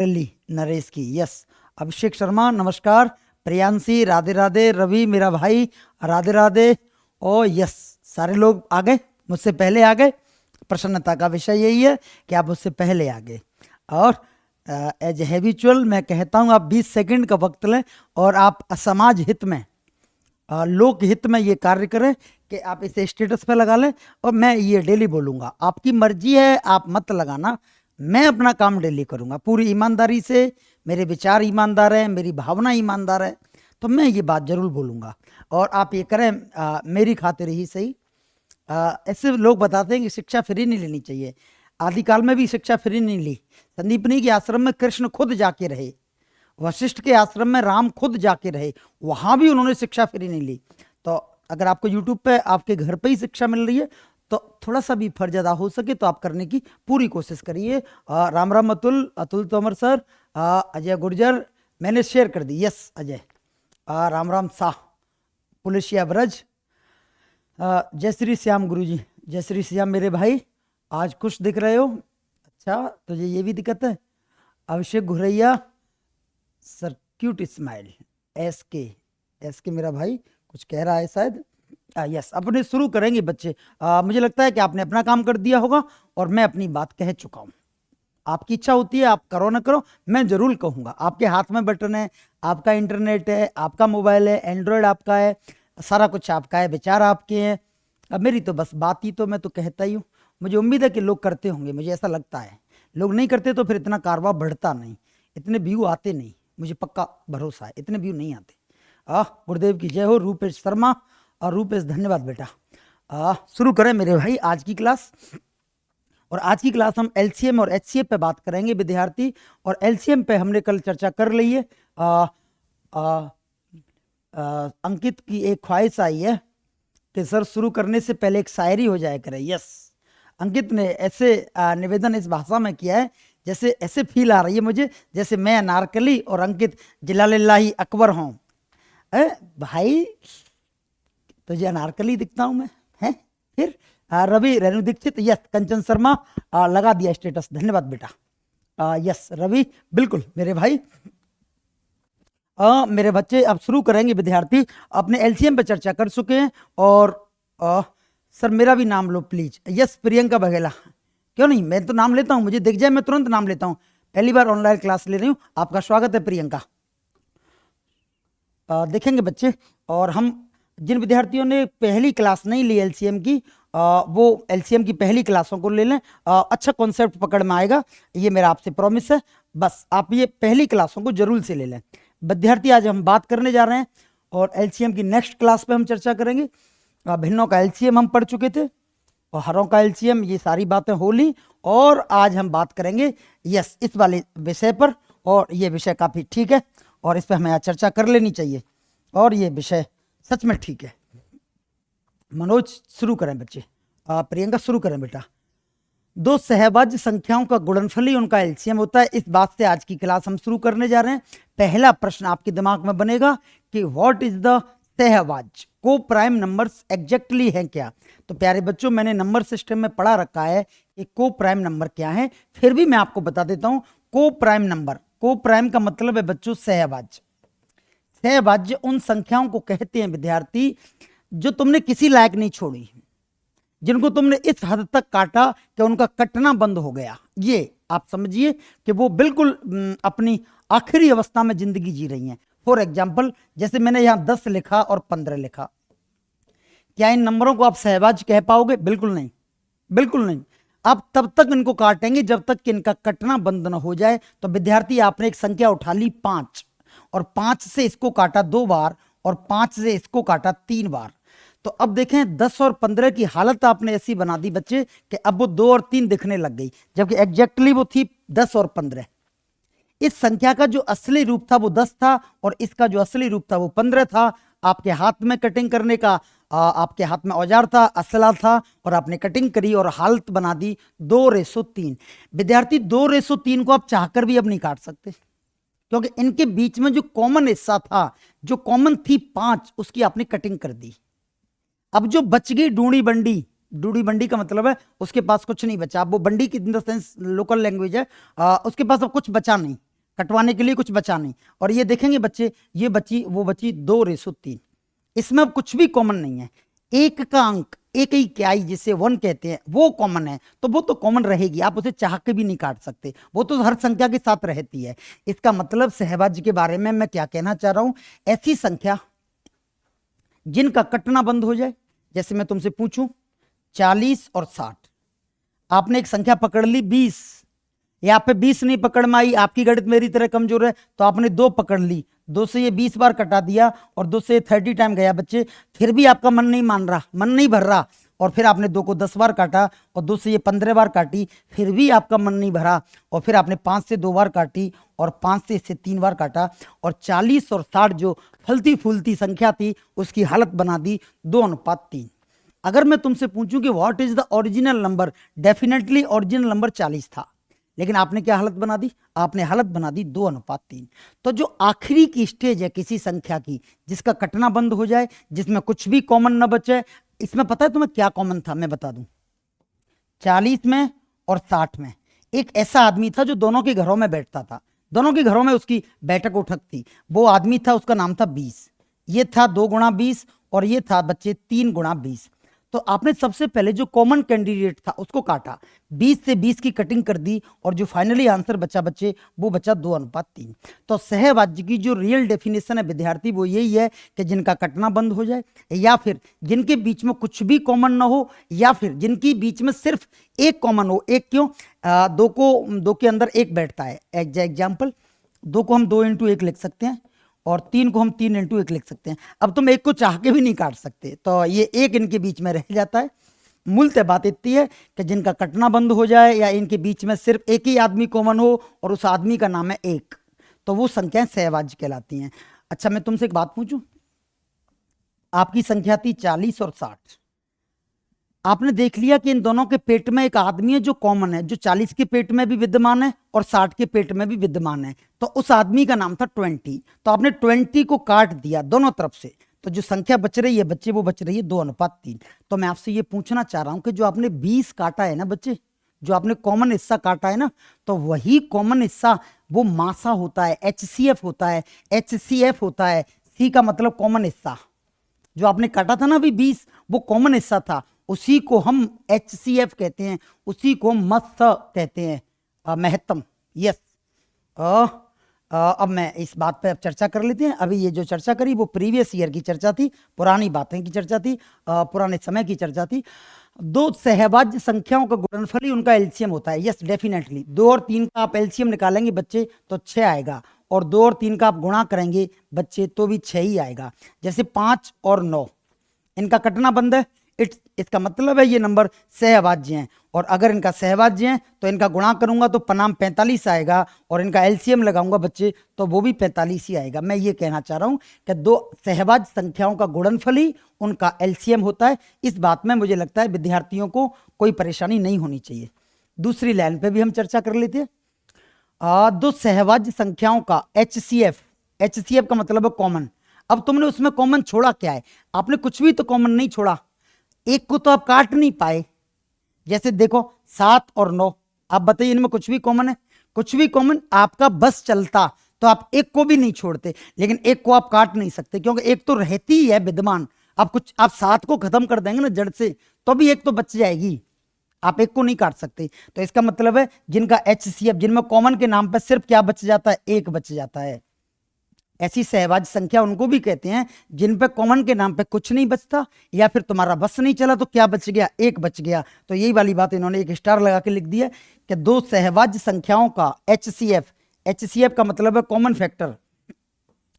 दिल्ली नरेश की। यस, अभिषेक शर्मा नमस्कार, प्रियांशी राधे राधे, रवि मेरा भाई राधे राधे। ओ यस, सारे लोग आ गए, मुझसे पहले आ गए। प्रसन्नता का विषय यही है कि आप मुझसे पहले आ गए। और एज हैबिचुअल मैं कहता हूँ आप 20 सेकंड का वक्त लें और आप समाज हित में, लोक हित में ये कार्य करें कि आप इसे स्टेटस पे लगा लें। और मैं ये डेली बोलूँगा, आपकी मर्जी है, आप मत लगाना, मैं अपना काम डेली करूँगा पूरी ईमानदारी से। मेरे विचार ईमानदार हैं, मेरी भावना ईमानदार है, तो मैं ये बात जरूर बोलूँगा। और आप ये करें मेरी खातिर ही सही। ऐसे लोग बताते हैं कि शिक्षा फ्री नहीं लेनी चाहिए। आदिकाल में भी शिक्षा फ्री नहीं ली। संदीपनी के आश्रम में कृष्ण खुद जाके रहे, वशिष्ठ के आश्रम में राम खुद जाके रहे, वहां भी उन्होंने शिक्षा फ्री नहीं ली। तो अगर आपको यूट्यूब पे आपके घर पे ही शिक्षा मिल रही है तो थोड़ा सा भी फर्ज अदा हो सके तो आप करने की पूरी कोशिश करिए। राम राम अतुल, अतुल तोमर सर, अजय गुर्जर मैंने शेयर कर दी। यस अजय, राम राम शाह, पुलिसिया ब्रज, जय श्री श्याम गुरु जी, जय श्री श्याम मेरे भाई, आज खुश दिख रहे हो। अच्छा, तुझे ये भी दिक्कत है। Abhishek Ghuraiya sir, cute smile, एस के मेरा भाई कुछ कह रहा है शायद। यस, अपने शुरू करेंगे बच्चे। मुझे लगता है कि आपने अपना काम कर दिया होगा और मैं अपनी बात कह चुका हूँ। आपकी इच्छा होती है आप करो ना करो, मैं जरूर कहूँगा। आपके हाथ में बटन है, आपका इंटरनेट है, आपका मोबाइल है, एंड्रॉयड आपका है, सारा कुछ आपका है, विचार आपके हैं। अब मेरी तो बस बात ही तो मैं तो कहता ही हूँ। मुझे उम्मीद है कि लोग करते होंगे, मुझे ऐसा लगता है। लोग नहीं करते तो फिर इतना कारवा बढ़ता नहीं, इतने व्यू आते नहीं, मुझे पक्का भरोसा है इतने व्यू नहीं आते। गुरुदेव की जय हो। रूपेश शर्मा, और रूपेश धन्यवाद बेटा। शुरू करें मेरे भाई आज की क्लास। और आज की क्लास हम एलसीएम और एचसीएफ पे बात करेंगे विद्यार्थी। और एलसीएम पे हमने कल चर्चा कर ली है। अंकित की एक ख्वाहिश आई है कि सर शुरू करने से पहले एक शायरी हो जाए करे। यस, अंकित ने ऐसे निवेदन इस भाषा में किया है जैसे ऐसे फील आ रही है मुझे जैसे मैं अनारकली और अंकित जलालिल्लाही अकबर हों। भाई तुझे अनारकली दिखता हूं मैं, है? फिर रवि रेणु दीक्षित, यस। कंचन शर्मा लगा दिया स्टेटस, धन्यवाद बेटा। यस रवि, बिल्कुल मेरे भाई। मेरे बच्चे अब शुरू करेंगे विद्यार्थी। अपने एलसीएम पे चर्चा कर चुके हैं। और सर मेरा भी नाम लो प्लीज। यस प्रियंका बघेला, क्यों नहीं, मैं तो नाम लेता हूं, मुझे दिख जाए मैं तुरंत नाम लेता हूं। पहली बार ऑनलाइन क्लास ले रही हूं, आपका स्वागत है प्रियंका। देखेंगे बच्चे। और हम जिन विद्यार्थियों ने पहली क्लास नहीं ली एलसीएम की, वो एलसीएम की पहली क्लासों को ले लें। अच्छा कॉन्सेप्ट पकड़ में आएगा, ये मेरा आपसे प्रॉमिस है। बस आप ये पहली क्लासों को जरूर से ले लें विद्यार्थी। आज हम बात करने जा रहे हैं और एलसीएम की नेक्स्ट क्लास पे हम चर्चा करेंगे। भिन्नों का एलसीएम हम पढ़ चुके थे और हरों का एलसीएम, ये सारी बातें हो ली। और आज हम बात करेंगे यस इस वाले विषय पर। और ये विषय काफ़ी ठीक है और इस पर हमें आज चर्चा कर लेनी चाहिए। और ये विषय सच में ठीक है। मनोज शुरू करें बच्चे। प्रियंका शुरू करें बेटा। दो सहभाज्य संख्याओं का गुणनफल ही उनका एलसीएम होता है। इस बात से आज की क्लास हम शुरू करने जा रहे हैं। पहला प्रश्न आपके दिमाग में बनेगा कि व्हाट इज द सहभाज्य, को प्राइम नंबर्स एग्जैक्टली है क्या? तो प्यारे बच्चों, मैंने नंबर सिस्टम में पढ़ा रखा है कि को प्राइम नंबर क्या है, फिर भी मैं आपको बता देता हूं। को प्राइम नंबर, को प्राइम का मतलब है बच्चों सहभाज्य। सहभाज्य उन संख्याओं को कहते हैं विद्यार्थी जो तुमने किसी लायक नहीं छोड़ी, जिनको तुमने इस हद तक काटा कि उनका कटना बंद हो गया। ये आप समझिए कि वो बिल्कुल अपनी आखिरी अवस्था में जिंदगी जी रही हैं। फॉर एग्जाम्पल, जैसे मैंने यहां 10 लिखा और 15 लिखा, क्या इन नंबरों को आप सहभाज्य कह पाओगे? बिल्कुल नहीं, बिल्कुल नहीं। आप तब तक इनको काटेंगे जब तक कि इनका कटना बंद न हो जाए। तो विद्यार्थी आपने एक संख्या उठा ली 5, और 5 से इसको काटा 2 बार और 5 से इसको काटा 3 बार। तो अब देखें 10 और 15 की हालत आपने ऐसी बना दी बच्चे कि अब वो 2 और 3 दिखने लग गई, जबकि एग्जैक्टली वो थी 10 और 15। इस संख्या का जो असली रूप था वो 10 था और इसका जो असली रूप था वो 15 था। आपके हाथ में कटिंग करने का आपके हाथ में औजार था, असला था, और आपने कटिंग करी और हालत बना दी 2:3। विद्यार्थी 2:3 को आप चाहकर भी अब नहीं काट सकते, क्योंकि इनके बीच में जो कॉमन हिस्सा था, जो कॉमन थी 5, उसकी आपने कटिंग कर दी। अब जो बच गई डूडी बंडी, डूडी बंडी का मतलब है उसके पास कुछ नहीं बचा। अब वो बंडी की in the sense local language है, उसके पास अब कुछ बचा नहीं। कटवाने के लिए कुछ बचा नहीं। और ये देखेंगे बच्चे, ये बची वो बची 2:3, इसमें अब कुछ भी कॉमन नहीं है। एक का अंक, एक ही इकाई जिसे 1 कहते हैं, वो कॉमन है, तो वो तो कॉमन रहेगी, आप उसे चाह के भी नहीं काट सकते, वो तो हर संख्या के साथ रहती है। इसका मतलब सहभाज्य के बारे में मैं क्या कहना चाह रहा हूं, ऐसी संख्या जिनका कटना बंद हो जाए। जैसे मैं तुमसे पूछूं 40 और 60, आपने एक संख्या पकड़ ली 20, यहाँ पे 20 नहीं पकड़ में आई, आपकी गणित मेरी तरह कमजोर है, तो आपने 2 पकड़ ली, 2 से ये 20 बार कटा दिया और 2 से ये 30 टाइम गया बच्चे, फिर भी आपका मन नहीं मान रहा, मन नहीं भर रहा, और फिर आपने 2 को 10 बार काटा और 2 से ये 15 बार काटी, फिर भी आपका मन नहीं भरा, और फिर आपने 5 से 2 बार काटी और 5 से इसे 3 बार काटा, और 40 और 60 जो फलती फूलती संख्या थी उसकी हालत बना दी 2:3। अगर मैं तुमसे पूछूं कि what is the original number, definitely original number 40 था, लेकिन आपने क्या हालत बना दी, आपने हालत बना दी 2:3। तो जो आखिरी की स्टेज है किसी संख्या की जिसका कटना बंद हो जाए, जिसमें कुछ भी कॉमन न बचे, इसमें पता है तुम्हें क्या कॉमन था, मैं बता दूं, 40 में और 60 में एक ऐसा आदमी था जो दोनों के घरों में बैठता था, दोनों के घरों में उसकी बैठक उठक थी, वो आदमी था, उसका नाम था 20, ये था 2 × 20 और ये था बच्चे 3 × 20। तो आपने सबसे पहले जो कॉमन कैंडिडेट था उसको काटा, 20 से 20 की कटिंग कर दी, और जो फाइनली आंसर बचा बच्चे वो बचा 2:3। तो सहभाज्य की जो रियल डेफिनेशन है विद्यार्थी वो यही है कि जिनका कटना बंद हो जाए, या फिर जिनके बीच में कुछ भी कॉमन ना हो, या फिर जिनकी बीच में सिर्फ एक कॉमन हो। एक क्यों, 2 के अंदर एक बैठता है, एग्जाम्पल 2 को हम 2 × 1 लिख सकते हैं और 3 को हम 3 × 1 लिख सकते हैं। अब तुम एक को चाह के भी नहीं काट सकते, तो ये एक इनके बीच में रह जाता है। मूलतः बात इतनी है कि जिनका कटना बंद हो जाए या इनके बीच में सिर्फ एक ही आदमी कॉमन हो और उस आदमी का नाम है 1, तो वो संख्याएं सहभाज्य कहलाती हैं। अच्छा मैं तुमसे एक बात पूछूं, आपकी संख्या थी 40 और 60, आपने देख लिया कि इन दोनों के पेट में एक आदमी है जो कॉमन है, जो 40 के पेट में भी विद्यमान है और 60 के पेट में भी विद्यमान है, तो उस आदमी का नाम था 20। तो आपने 20 को काट दिया दोनों तरफ से, तो जो संख्या बच रही है बच्चे वो बच रही है 2:3। तो मैं आपसे ये पूछना चाह रहा हूं कि जो आपने 20 काटा है ना बच्चे, जो आपने कॉमन हिस्सा काटा है ना, तो वही कॉमन हिस्सा वो मासा होता है, HCF होता है, HCF होता है, सी का मतलब कॉमन हिस्सा। जो आपने काटा था ना अभी 20, वो कॉमन हिस्सा था, उसी को हम HCF कहते हैं, उसी को हम मत्स कहते हैं, महत्तम। यस, अब मैं इस बात पे अब चर्चा कर लेते हैं। अभी ये जो चर्चा करी वो प्रीवियस ईयर की चर्चा थी, पुरानी बातें की चर्चा थी, पुराने समय की चर्चा थी। 2 सहभाज्य संख्याओं का गुणनफल ही उनका एलसीएम होता है। यस डेफिनेटली, 2 और 3 का आप एलसीएम निकालेंगे बच्चे तो 6 आएगा, और 2 और 3 का आप गुणा करेंगे बच्चे तो भी 6 ही आएगा। जैसे 5 और 9 इनका कटना बंद है, इसका मतलब है ये नंबर सहभाज्य हैं, और अगर इनका सहभाज्य हैं तो इनका गुणा करूंगा तो परिणाम 45 आएगा, और इनका एलसीएम लगाऊंगा बच्चे तो वो भी 45 ही आएगा। मैं ये कहना चाह रहा हूं कि 2 सहभाज्य संख्याओं का गुणनफल ही उनका एलसीएम होता है। इस बात में मुझे लगता है विद्यार्थियों को कोई परेशानी नहीं होनी चाहिए। दूसरी लाइन पे भी हम चर्चा कर लेते हैं। 2 सहभाज्य संख्याओं का HCF का मतलब है कॉमन। अब तुमने उसमें कॉमन छोड़ा क्या है, आपने कुछ भी तो कॉमन नहीं छोड़ा, एक को तो आप काट नहीं पाए। जैसे देखो 7 और 9, आप बताइए इनमें कुछ भी कॉमन है, कुछ भी कॉमन आपका बस चलता तो आप एक को भी नहीं छोड़ते, लेकिन एक को आप काट नहीं सकते क्योंकि एक तो रहती ही है विद्यमान। आप 7 को खत्म कर देंगे ना जड़ से तो भी एक तो बच जाएगी, आप एक को नहीं काट सकते। तो इसका मतलब है जिनका HCF, जिनमें कॉमन के नाम पर सिर्फ क्या बच जाता है, एक बच जाता है। ऐसी सहभाज्य संख्या उनको भी कहते हैं जिन पे कॉमन के नाम पे कुछ नहीं बचता, या फिर तुम्हारा बस नहीं चला तो क्या बच गया, एक बच गया। तो यही वाली बात इन्होंने एक स्टार लगा के लिख दिया कि 2 सहभाज्य संख्याओं का HCF का मतलब है कॉमन फैक्टर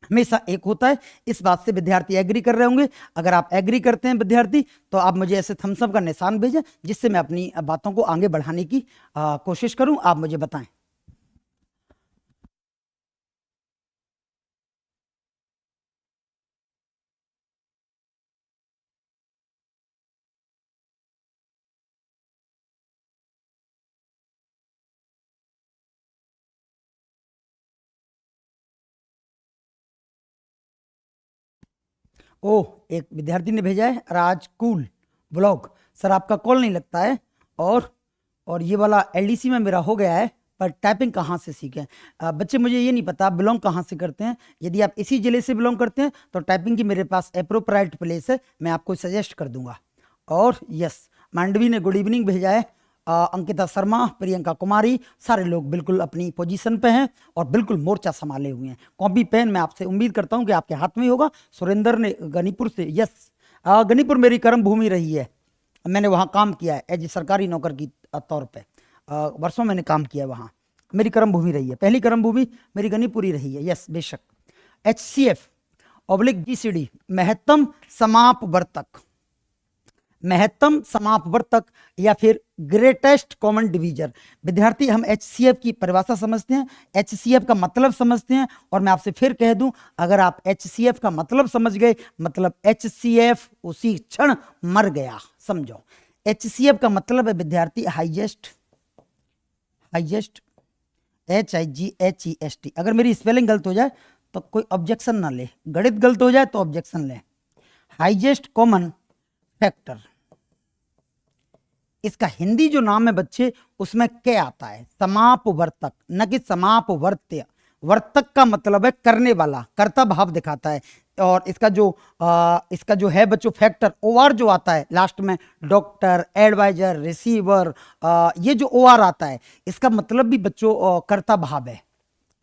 हमेशा एक होता है। इस बात से विद्यार्थी एग्री कर रहे होंगे। अगर आप एग्री करते हैं विद्यार्थी तो आप मुझे ऐसे थम्स अप का निशान भेजें जिससे मैं अपनी बातों को आगे बढ़ाने की कोशिश करूं। आप मुझे बताएं। ओह, एक विद्यार्थी ने भेजा है राज कूल ब्लॉग, सर आपका कॉल नहीं लगता है, और ये वाला LDC में मेरा हो गया है पर टाइपिंग कहाँ से सीखें? बच्चे मुझे ये नहीं पता आप बिलोंग कहाँ से करते हैं। यदि आप इसी जिले से बिलोंग करते हैं तो टाइपिंग की मेरे पास अप्रोप्राइट प्लेस है, मैं आपको सजेस्ट कर दूंगा। और यस, मांडवी ने गुड इवनिंग भेजा है। अंकिता शर्मा, प्रियंका कुमारी, सारे लोग बिल्कुल अपनी पोजीशन पे हैं और बिल्कुल मोर्चा संभाले हुए हैं। कॉपी पेन मैं आपसे उम्मीद करता हूं कि आपके हाथ में ही होगा। सुरेंद्र ने गनीपुर से, यस, गनीपुर मेरी कर्म भूमि रही है, मैंने वहाँ काम किया है एज सरकारी नौकर की तौर पे। वर्षों मैंने काम किया है वहाँ, मेरी कर्म भूमि रही है, पहली कर्म भूमि मेरी गनीपुरी रही है। यस, बेशक। HCF/GCD, महत्तम समापवर्तक, महत्तम समापवर्तक या फिर ग्रेटेस्ट कॉमन डिवीजर। विद्यार्थी, हम HCF की परिभाषा समझते हैं, HCF का मतलब समझते हैं, और मैं आपसे फिर कह दूं, अगर आप HCF का मतलब समझ गए मतलब HCF उसी क्षण मर गया, समझो। HCF का मतलब है विद्यार्थी हाईएस्ट, हाईएस्ट, HIGHEST। अगर मेरी स्पेलिंग गलत हो जाए तो कोई ऑब्जेक्शन ना ले, गणित गलत हो जाए तो ऑब्जेक्शन ले। हाईएस्ट कॉमन फैक्टर, इसका हिंदी जो नाम है बच्चे उसमें क्या आता है? समापवर्तक, न कि समापवर्त्य। वर्तक का मतलब है करने वाला, कर्ता भाव दिखाता है। और इसका जो है बच्चों फैक्टर, OR जो आता है लास्ट में, डॉक्टर, एडवाइजर, रिसीवर, ये जो OR आता है इसका मतलब भी बच्चों कर्ता भाव है,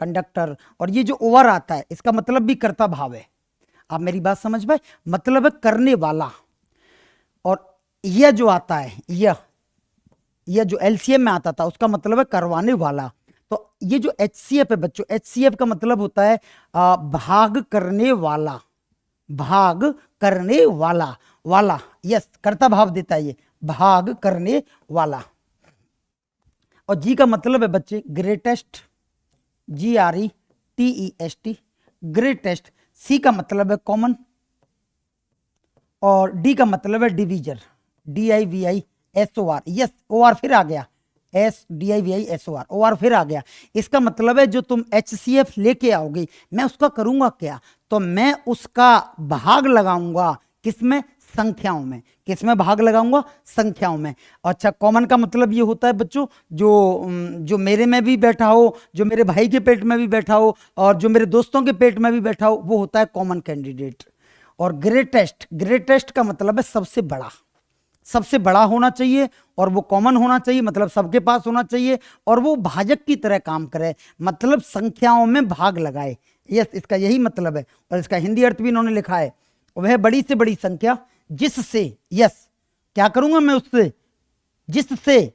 कंडक्टर। और ये जो OR आता है इसका मतलब भी कर्ता भाव है। आप मेरी बात समझ पाए? मतलब है करने वाला। और यह जो आता है, यह जो LCM में आता था उसका मतलब है करवाने वाला। तो ये जो HCF है बच्चों, HCF का मतलब होता है भाग करने वाला, भाग करने वाला, वाला, यस, कर्ता भाव देता है ये, भाग करने वाला। और जी का मतलब है बच्चे ग्रेटेस्ट, GRETEST, ग्रेटेस्ट। सी का मतलब है कॉमन, और डी का मतलब है डिवीजर, DIVISOR। यस, OR फिर आ गया, SDIVISOR, OR फिर आ गया। इसका मतलब है जो तुम HCF लेके आओगे मैं उसका करूंगा क्या? तो मैं उसका भाग लगाऊंगा किसमें? संख्याओं में। किसमें भाग लगाऊंगा? संख्याओं में। अच्छा, कॉमन का मतलब ये होता है बच्चों जो मेरे में भी बैठा हो, जो मेरे भाई के पेट में भी बैठा हो, और जो मेरे दोस्तों के पेट में भी बैठा हो, वो होता है कॉमन कैंडिडेट। और ग्रेटेस्ट, ग्रेटेस्ट का मतलब है सबसे बड़ा, सबसे बड़ा होना चाहिए, और वो कॉमन होना चाहिए, मतलब सबके पास होना चाहिए, और वो भाजक की तरह काम करे, मतलब संख्याओं में भाग लगाए। यस, इसका यही मतलब है। और इसका हिंदी अर्थ भी इन्होंने लिखा है, वह बड़ी से बड़ी संख्या जिससे, यस, क्या करूंगा मैं उससे? जिससे,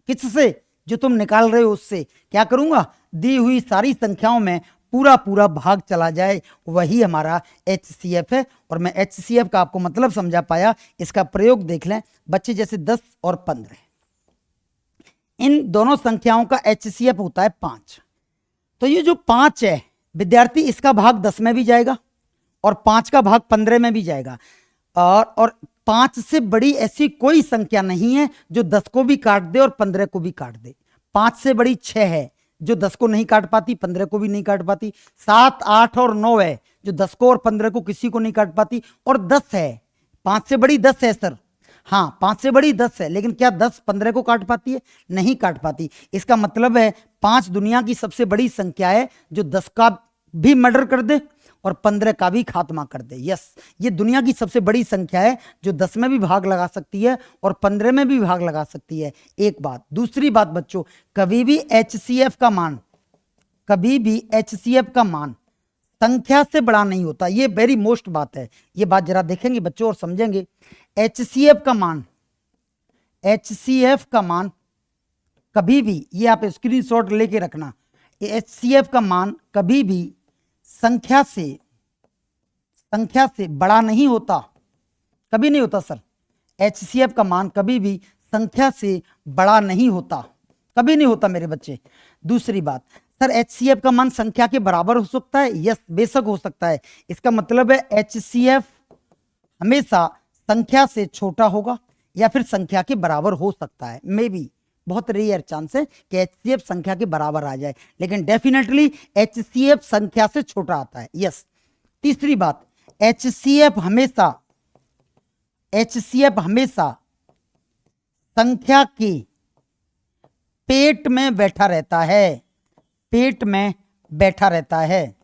किससे? जो तुम निकाल रहे हो उससे क्या करूंगा? दी हुई सारी संख्याओं में पूरा पूरा भाग चला जाए, वही हमारा HCF है। और मैं HCF का आपको मतलब समझा पाया, इसका प्रयोग देख लें बच्चे, जैसे 10 और 15, इन दोनों संख्याओं का HCF होता है 5। तो ये जो 5 है विद्यार्थी, इसका भाग 10 में भी जाएगा और 5 का भाग 15 में भी जाएगा। और 5 से बड़ी ऐसी कोई संख्या नहीं है जो 10 को भी काट दे और 15 को भी काट दे। 5 से बड़ी 6 है जो 10 को नहीं काट पाती, 15 को भी नहीं काट पाती। 7, 8 और 9 है जो 10 को और 15 को किसी को नहीं काट पाती। और 10 है, 5 से बड़ी 10 है सर, हाँ 5 से बड़ी 10 है, लेकिन क्या 10 15 को काट पाती है? नहीं काट पाती। इसका मतलब है 5 दुनिया की सबसे बड़ी संख्या है जो 10 का भी मर्डर कर दे और 15 का भी खात्मा कर दे। यस, ये दुनिया की सबसे बड़ी संख्या है जो 10 में भी भाग लगा सकती है और 15 में भी भाग लगा सकती है। एक बात। दूसरी बात बच्चों, कभी भी HCF का मान, कभी भी HCF का मान संख्या से बड़ा नहीं होता। ये वेरी मोस्ट बात है, ये बात जरा देखेंगे बच्चों और समझेंगे। HCF का मान, HCF का मान कभी भी, ये आप स्क्रीनशॉट लेके रखना, HCF का मान कभी भी संख्या से बड़ा नहीं होता, कभी नहीं होता सर। HCF का मान कभी भी संख्या से बड़ा नहीं होता, कभी नहीं होता मेरे बच्चे। दूसरी बात सर, HCF का मान संख्या के बराबर हो सकता है? यस, बेशक हो सकता है। इसका मतलब है HCF हमेशा संख्या से छोटा होगा या फिर संख्या के बराबर हो सकता है। मे बी, बहुत रेयर चांस है कि HCF संख्या के बराबर आ जाए, लेकिन डेफिनेटली HCF संख्या से छोटा आता है। यस। तीसरी बात, HCF हमेशा संख्या के पेट में बैठा रहता है, पेट में बैठा रहता है।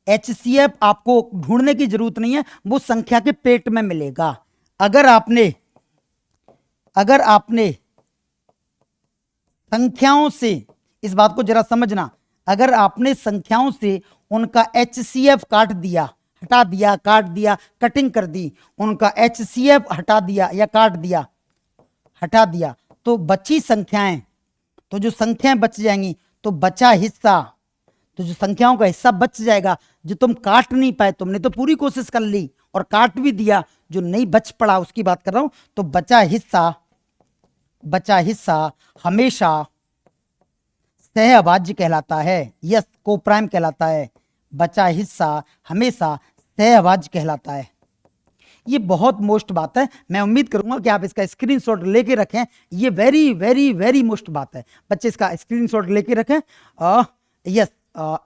HCF आपको ढूंढने की जरूरत नहीं है, वो संख्या के पेट में मिलेगा। अगर आपने संख्याओं से, इस बात को जरा समझना, अगर आपने संख्याओं से उनका HCF काट दिया, हटा दिया, काट दिया, कटिंग कर दी, उनका HCF हटा दिया या काट दिया, हटा दिया, तो बची संख्याएं, तो जो संख्याएं बच जाएंगी, तो बचा हिस्सा, तो जो संख्याओं का हिस्सा बच जाएगा, जो तुम काट नहीं पाए, तुमने तो पूरी कोशिश कर ली और काट भी दिया, जो नहीं बच पड़ा उसकी बात कर रहा हूं। तो बचा हिस्सा हमेशा सहअभाज्य कहलाता है। यस, कोप्राइम कहलाता है। बचा हिस्सा हमेशा सहअभाज्य कहलाता है। ये बहुत मोस्ट बात है, मैं उम्मीद करूंगा कि आप इसका स्क्रीनशॉट लेके रखें। ये वेरी वेरी वेरी मोस्ट बात है, बच्चे इसका स्क्रीनशॉट लेके रखें। यस,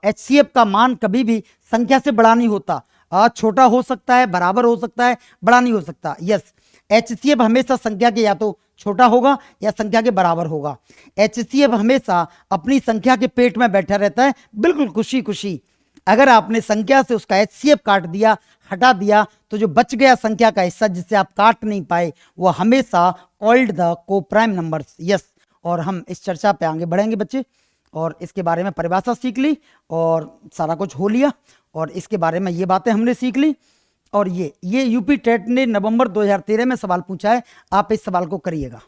HCF का मान कभी भी संख्या से बड़ा नहीं होता, छोटा हो सकता है, बराबर हो सकता है, बड़ा नहीं हो सकता। यस, HCF हमेशा संख्या के या तो छोटा होगा या संख्या के बराबर होगा। HCF हमेशा अपनी संख्या के पेट में बैठा रहता है, बिल्कुल खुशी खुशी। अगर आपने संख्या से उसका HCF काट दिया, हटा दिया, तो जो बच गया संख्या का हिस्सा जिसे आप काट नहीं पाए, वो हमेशा called the coprime numbers. Yes, और हम इस चर्चा पे आगे बढ़ेंगे बच्चे, और इसके बारे में परिभाषा सीख ली और सारा कुछ हो लिया, और इसके बारे में ये बातें हमने सीख ली। और ये यूपी टेट ने नवंबर 2013 में सवाल पूछा है, आप इस सवाल को करिएगा।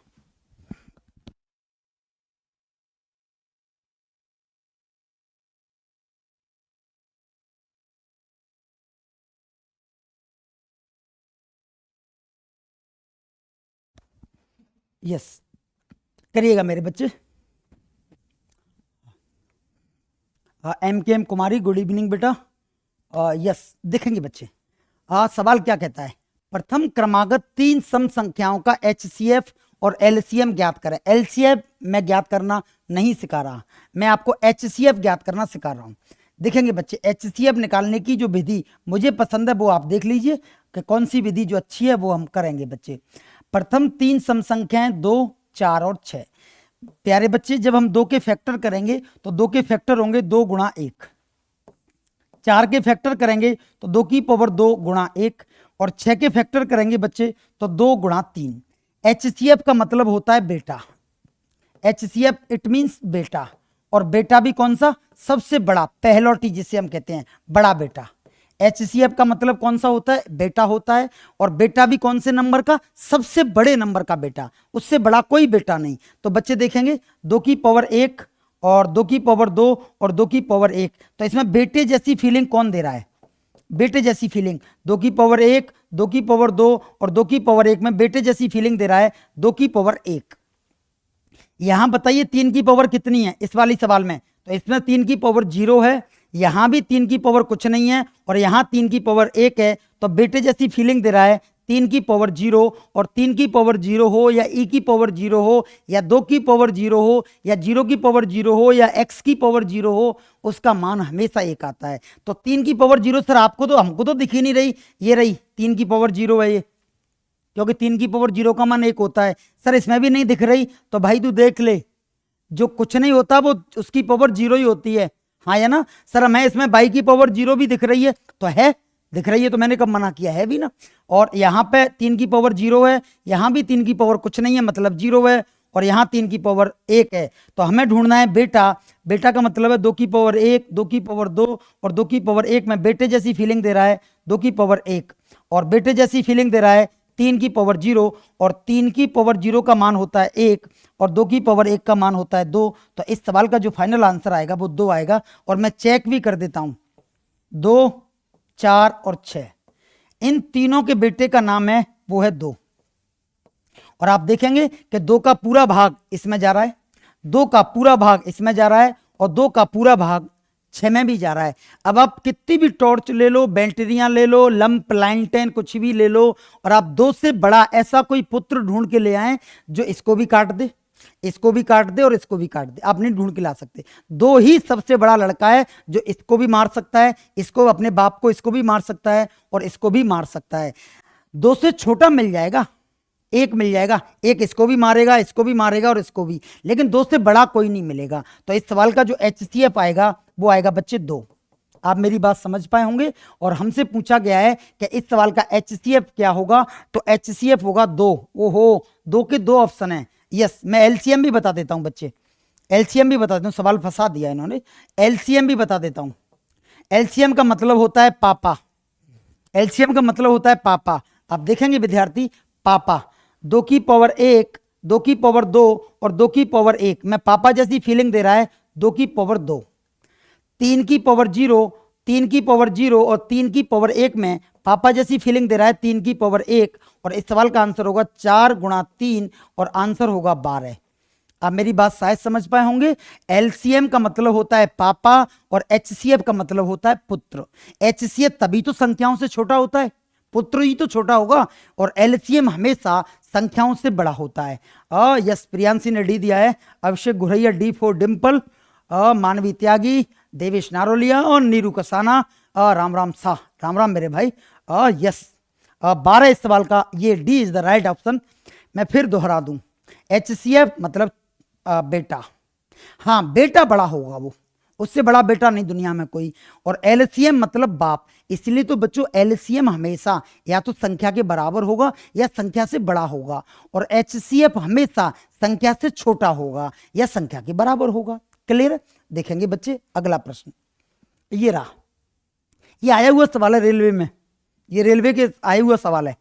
यस, करिएगा मेरे बच्चे। MKM कुमारी, गुड इवनिंग बेटा। यस, देखेंगे बच्चे। सवाल क्या कहता है, प्रथम क्रमागत 3 सम संख्याओं का HCF और LCM ज्ञात करें। LCM मैं ज्ञात करना नहीं सिखा रहा, मैं आपको HCF ज्ञात करना सिखा रहा हूं। देखेंगे बच्चे, HCF निकालने की जो विधि मुझे पसंद है वो आप देख लीजिए कि कौन सी विधि जो अच्छी है वो हम करेंगे बच्चे। प्रथम 3 सम संख्याएं 2, 4 और 6। प्यारे बच्चे, जब हम 2 के फैक्टर करेंगे तो 2 के फैक्टर होंगे 2 गुणा 1। 4 के फैक्टर करेंगे तो 2 की पावर 2 गुणा 1, और 6 के फैक्टर करेंगे बच्चे तो 2 गुणा 3। HCF का मतलब होता है बेटा। HCF इट मीन्स बेटा, और बेटा भी कौन सा, सबसे बड़ा, पहलौटी जिसे हम कहते हैं, बड़ा बेटा। HCF का मतलब कौन सा होता है, बेटा होता है, और बेटा भी कौन से नंबर का, सबसे बड़े नंबर का बेटा, उससे बड़ा कोई बेटा नहीं। तो बच्चे देखेंगे 2 की पावर 1 और 2 की पावर 2 और 2 की पावर 1, तो इसमें बेटे जैसी फीलिंग कौन दे रहा है, बेटे जैसी फीलिंग। 2 की पावर 1, 2 की पावर 2 और 2 की पावर 1 में बेटे जैसी फीलिंग दे रहा है 2 की पावर 1। यहां बताइए 3 की पावर कितनी है इस वाली सवाल में, तो इसमें 3 की पावर 0 है, यहां भी 3 की पावर कुछ नहीं है, और यहां 3 की पावर 1 है, तो बेटे जैसी फीलिंग दे रहा है 3 की पावर 0। और 3 की पावर 0 हो या e की पावर 0 हो या 2 की पावर 0 हो या 0 की पावर 0 हो या x की पावर 0 हो, उसका मान हमेशा 1 आता है। तो 3 की पावर 0 सर आपको तो, हमको तो दिख ही नहीं रही, ये रही 3 की पावर 0 है ये, क्योंकि 3 की पावर 0 का मान 1 होता है। सर इसमें भी नहीं दिख रही, तो भाई तू देख ले, जो कुछ नहीं होता वो उसकी पावर 0 ही होती है। हाँ या ना सर, हमें इसमें बाई की पावर 0 भी दिख रही है, तो है, दिख रही है, तो मैंने कब मना किया, है भी ना। और यहाँ पे 3 की पावर 0 है, यहाँ भी 3 की पावर कुछ नहीं है मतलब 0 है, और यहाँ 3 की पावर 1 है। तो हमें ढूंढना है बेटा। बेटा का मतलब है 2 की पावर 1, 2 की पावर 2 और 2 की पावर 1 में बेटे जैसी फीलिंग दे रहा है 2 की पावर 1, और बेटे जैसी फीलिंग दे रहा है 3 की पावर 0, और 3 की पावर 0 का मान होता है 1 और 2 की पावर 1 का मान होता है 2। तो इस सवाल का जो फाइनल आंसर आएगा वो 2 आएगा, और मैं चेक भी कर देता हूं, 2, 4 और 6, इन तीनों के बेटे का नाम है वो है 2। और आप देखेंगे कि 2 का पूरा भाग इसमें जा रहा है, 2 का पूरा भाग इसमें जा रहा है, और 2 का पूरा भाग 6 में भी जा रहा है। अब आप कितनी भी टॉर्च ले लो, बैटरियां ले लो, लंप लाइनटेन कुछ भी ले लो, और आप 2 से बड़ा ऐसा कोई पुत्र ढूंढ के ले आए जो इसको भी काट दे, इसको भी काट दे और इसको भी काट दे, आप नहीं ढूंढ के ला सकते। 2 ही सबसे बड़ा लड़का है जो इसको भी मार सकता है, इसको, अपने बाप को इसको भी मार सकता है और इसको भी मार सकता है। 2 से छोटा मिल जाएगा, एक मिल जाएगा, एक इसको भी मारेगा, इसको भी मारेगा और इसको भी, लेकिन दो से बड़ा कोई नहीं मिलेगा। तो इस सवाल का जो HCF आएगा वो आएगा बच्चे 2। आप मेरी बात समझ पाए होंगे। और हमसे पूछा गया है कि इस सवाल का HCF क्या होगा, तो HCF होगा 2। ओहो, 2 के 2 ऑप्शन है। यस, मैं LCM भी बता देता हूं बच्चे, LCM भी बता देता हूं, सवाल फंसा दिया इन्होंने। LCM भी बता देता हूं। LCM का मतलब होता है पापा। LCM का मतलब होता है पापा। आप देखेंगे विद्यार्थी, पापा 2 की पावर 1, 2 की पावर 2 और 2 की पावर 1 में पापा जैसी फीलिंग दे रहा है 2 की पावर 2। 3 की पावर 0, 3 की पावर 0 और 3 की पावर 1 में पापा जैसी फीलिंग दे रहा है 3 की पावर 1। और इस सवाल का आंसर होगा 4 गुणा 3 और आंसर होगा 12। आप मेरी बात शायद समझ पाए होंगे। LCM का मतलब होता है पापा और HCF का मतलब होता है पुत्र। HCF तभी तो संख्याओं से छोटा होता है, पुत्र ही तो छोटा होगा, और LCM हमेशा संख्याओं से बड़ा होता है। यस, प्रियांशी ने डी दिया है, अभिषेक गुरैया डी फॉर डिम्पल, मानवी त्यागी, देवेश नारोलिया और नीरू कसाना, राम राम शाह, राम राम मेरे भाई। यस, 12 इस सवाल का, ये D is the right option. मैं फिर दोहरा दूं, HCF मतलब बेटा, हाँ बेटा बड़ा होगा, वो उससे बड़ा बेटा नहीं दुनिया में कोई। और LCM मतलब बाप, इसलिए तो बच्चों LCM हमेशा या तो संख्या के बराबर होगा या संख्या से बड़ा होगा, और HCF हमेशा संख्या से छोटा होगा या संख्या के बराबर होगा। क्लियर? देखेंगे बच्चे अगला प्रश्न, ये रहा, ये आया हुआ सवाल है रेलवे में, ये रेलवे के आया हुआ सवाल है।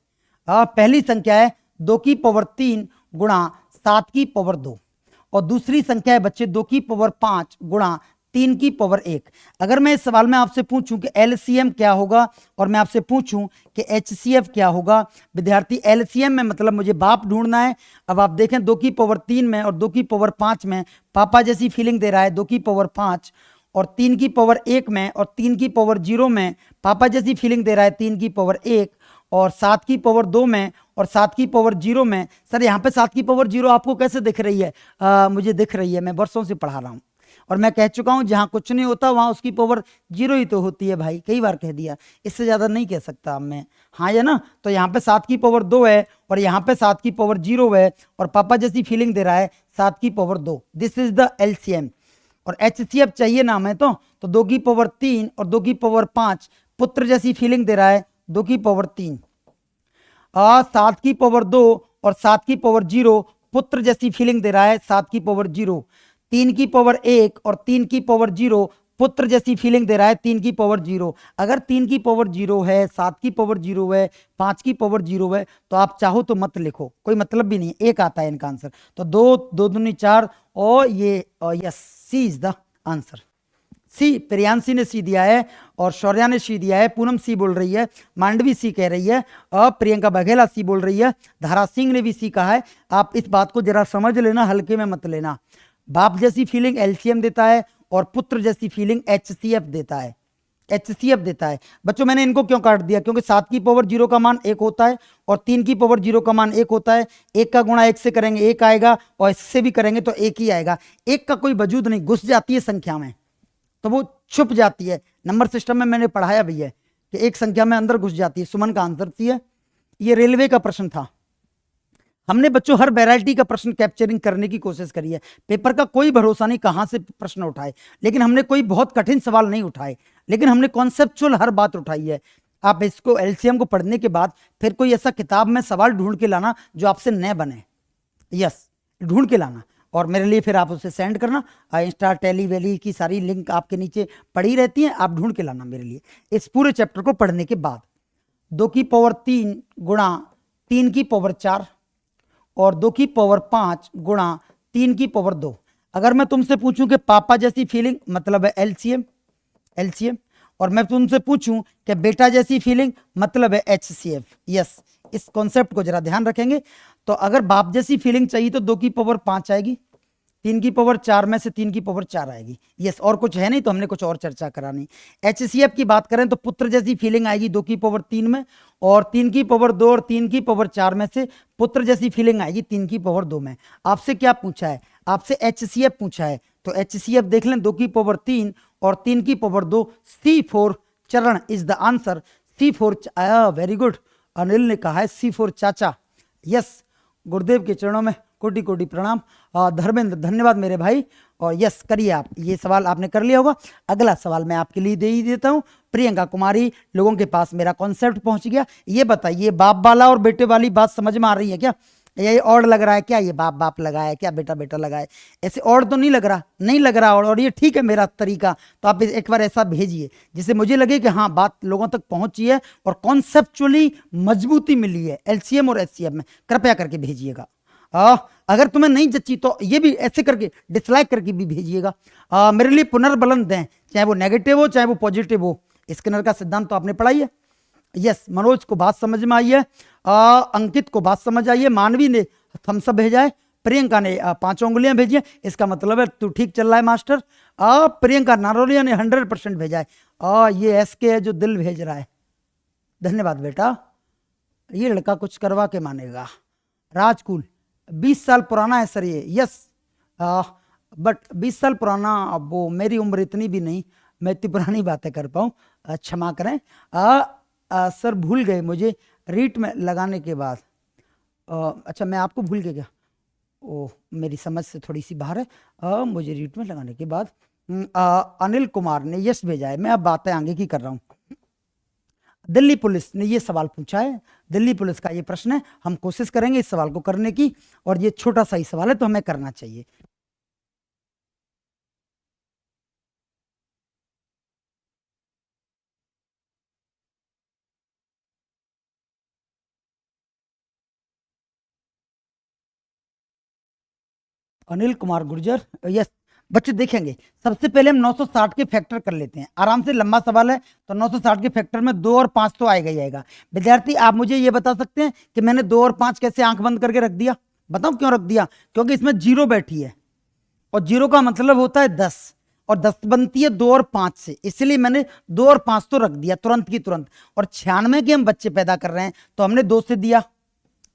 पहली संख्या है 2 की पावर 3 गुणा 7 की पावर 2, और दूसरी संख्या है बच्चे 2 की पावर 5 गुणा 3 की पावर 1। अगर मैं इस सवाल में आपसे पूछूं कि LCM क्या होगा और मैं आपसे पूछूं कि HCF क्या होगा, विद्यार्थी LCM में मतलब मुझे बाप ढूंढना है। अब आप देखें 2 की पावर 3 में और 2 की पावर 5 में पापा जैसी फीलिंग दे रहा है 2 की पावर 5, और 3 की पावर 1 में और 3 की पावर 0 में पापा जैसी फीलिंग दे रहा है 3 की पावर 1, और 7 की पावर 2 में और 7 की पावर 0 में। सर यहाँ पे 7 की पावर 0 आपको कैसे दिख रही है? मुझे दिख रही है, मैं वर्षों से पढ़ा रहा हूँ और मैं कह चुका हूँ जहाँ कुछ नहीं होता वहाँ उसकी पावर 0 ही तो होती है भाई, कई बार कह दिया, इससे ज़्यादा नहीं कह सकता अब मैं। हाँ या ना? तो यहाँ पे 7 की पावर 2 है और यहाँ पे 7 की पावर 0 है, और पापा जैसी फीलिंग दे रहा है 7 की power 2। This is the LCM। और HCF चाहिए ना हमें, तो 2 की पावर 3 और 2 की पावर 5 पुत्र जैसी फीलिंग दे रहा है 2 की पावर 3, 7 की पावर 2 और 7 की पावर 0 पुत्र जैसी फीलिंग दे रहा है 7 की पावर 0, 3 की पावर 1 और 3 की पावर 0 पुत्र जैसी फीलिंग दे रहा है 3 की पावर 0। अगर 3 की पावर 0 है, 7 की पावर 0 है, 5 की पावर 0 है, तो आप चाहो तो मत लिखो, कोई मतलब भी नहीं, एक आता है इनका आंसर। तो 2 2 दूनी 4 और ये yes, C is the answer. C, Priyanshi ने सी दिया है और शौर्या ने सी दिया है, पूनम सी बोल रही है, मांडवी सी कह रही है, और प्रियंका बघेला सी बोल रही है, धारा सिंह ने भी सी कहा है। आप इस बात को जरा समझ लेना, हल्के में मत लेना। बाप जैसी फीलिंग LCM देता है और पुत्र जैसी फीलिंग HCF देता है, HCF देता है। बच्चों मैंने इनको क्यों काट दिया? क्योंकि 7 की पावर 0 का मान 1 होता है और 3 की पावर 0 का मान 1 होता है। 1 का गुणा 1 से करेंगे 1 आएगा और इससे भी करेंगे तो 1 ही आएगा। 1 का कोई वजूद नहीं, घुस जाती है संख्या में तो वो छुप जाती है। नंबर सिस्टम में मैंने पढ़ाया भी है कि एक संख्या में अंदर घुस जाती है। सुमन का आंसर सी है। ये रेलवे का प्रश्न था। हमने बच्चों हर वैरायटी का प्रश्न कैप्चरिंग करने की कोशिश करी है। पेपर का कोई भरोसा नहीं कहाँ से प्रश्न उठाए, लेकिन हमने कोई बहुत कठिन सवाल नहीं उठाए, लेकिन हमने कॉन्सेप्चुअल हर बात उठाई है। आप इसको LCM को पढ़ने के बाद फिर कोई ऐसा किताब में सवाल ढूंढ के लाना जो आपसे न बने। यस, ढूंढ के लाना और मेरे लिए फिर आप उसे सेंड करना। इंस्टा टेली वेली की सारी लिंक आपके नीचे पड़ी रहती हैं, आप ढूंढ के लाना मेरे लिए इस पूरे चैप्टर को पढ़ने के बाद। 2 की पावर 3 गुणा 3 की पावर 4 और 2 की पावर 5 गुणा 3 की पावर 2। अगर मैं तुमसे पूछूं कि पापा जैसी फीलिंग मतलब है LCM, और मैं तुमसे पूछूं कि बेटा जैसी फीलिंग मतलब है HCF। यस, इस कॉन्सेप्ट को जरा ध्यान रखेंगे। तो अगर बाप जैसी फीलिंग चाहिए तो 2 की पावर 5 आएगी, 3 की पावर 4 में से 3 की पावर 4 आएगी। यस, और कुछ है नहीं तो हमने कुछ और चर्चा करानी। HCF की बात करें तो पुत्र जैसी फीलिंग आएगी 2 की पावर 3 में, और 3 की पावर 2 और 3 की पावर 4 में से पुत्र जैसी फीलिंग आएगी 3 की पावर 2 में। आपसे क्या पूछा है? आपसे HCF पूछा है, तो HCF देख लें 2 की पावर 3 और 3 की पावर 2। C4 चरण is the answer. C4 very good, Anil ने कहा है C4 चाचा। यस, गुरुदेव के चरणों में कोटि कोटि प्रणाम। धर्मेंद्र धन्यवाद मेरे भाई। और यस करिए आप, ये सवाल आपने कर लिया होगा। अगला सवाल मैं आपके लिए दे ही देता हूँ। प्रियंका कुमारी, लोगों के पास मेरा कॉन्सेप्ट पहुंच गया। ये बताइए, बाप वाला और बेटे वाली बात समझ में आ रही है क्या? ये और लग रहा है क्या? ये बाप बाप लगा है क्या, बेटा बेटा लगा है? ऐसे और तो नहीं लग रहा, नहीं लग रहा। और ये ठीक है मेरा तरीका, तो आप एक बार ऐसा भेजिए जिससे मुझे लगे कि हाँ बात लोगों तक पहुंची है और कॉन्सेप्चुअली मजबूती मिली है एलसीएम और एचसीएफ में। कृपया करके भेजिएगा। अगर तुम्हें नहीं जची तो ये भी ऐसे करके डिसलाइक करके भी भेजिएगा। मेरे लिए पुनर्बलन दें, चाहे वो नेगेटिव हो चाहे वो पॉजिटिव हो। स्किनर का सिद्धांत तो आपने पढ़ाई है। यस, मनोज को बात समझ में आई है। अंकित को बात समझ आई है। मानवी ने थम्सअप भेजा है। प्रियंका ने 5 उंगलियां भेजी है। इसका मतलब है तू ठीक चल रहा है मास्टर। प्रियंका नारोलिया ने 100% भेजा है। ये एसके है जो दिल भेज रहा है। धन्यवाद बेटा, ये लड़का कुछ करवा के मानेगा। राजकुल 20 साल पुराना है सर ये। यस, बट 20 साल पुराना, अब वो मेरी उम्र इतनी भी नहीं, मैं इतनी पुरानी बातें कर पाऊँ, क्षमा करें। सर भूल गए मुझे रीट में लगाने के बाद। अच्छा, मैं आपको भूल गया क्या? ओह, मेरी समझ से थोड़ी सी बाहर है। मुझे रीट में लगाने के बाद अनिल कुमार ने यस भेजा है। मैं अब बातें आगे की कर रहा हूँ। दिल्ली पुलिस ने ये सवाल पूछा है। दिल्ली पुलिस का ये प्रश्न है, हम कोशिश करेंगे इस सवाल को करने की। और ये छोटा सा ही सवाल है तो हमें करना चाहिए। अनिल कुमार गुर्जर, यस। बच्चे देखेंगे, सबसे पहले हम 960 के फैक्टर कर लेते हैं। आराम से, लंबा सवाल है तो 960 के फैक्टर में 2 और 5 तो आएगा ही आएगा। विद्यार्थी, आप मुझे ये बता सकते हैं कि मैंने 2 और 5 कैसे आंख बंद करके रख दिया? बताऊं क्यों रख दिया? क्योंकि इसमें जीरो बैठी है और जीरो का मतलब होता है 10, और 10 बनती है 2 और 5 से, इसलिए मैंने 2 और 5 तो रख दिया तुरंत की तुरंत। और 96 के हम बच्चे पैदा कर रहे हैं तो हमने 2 से दिया।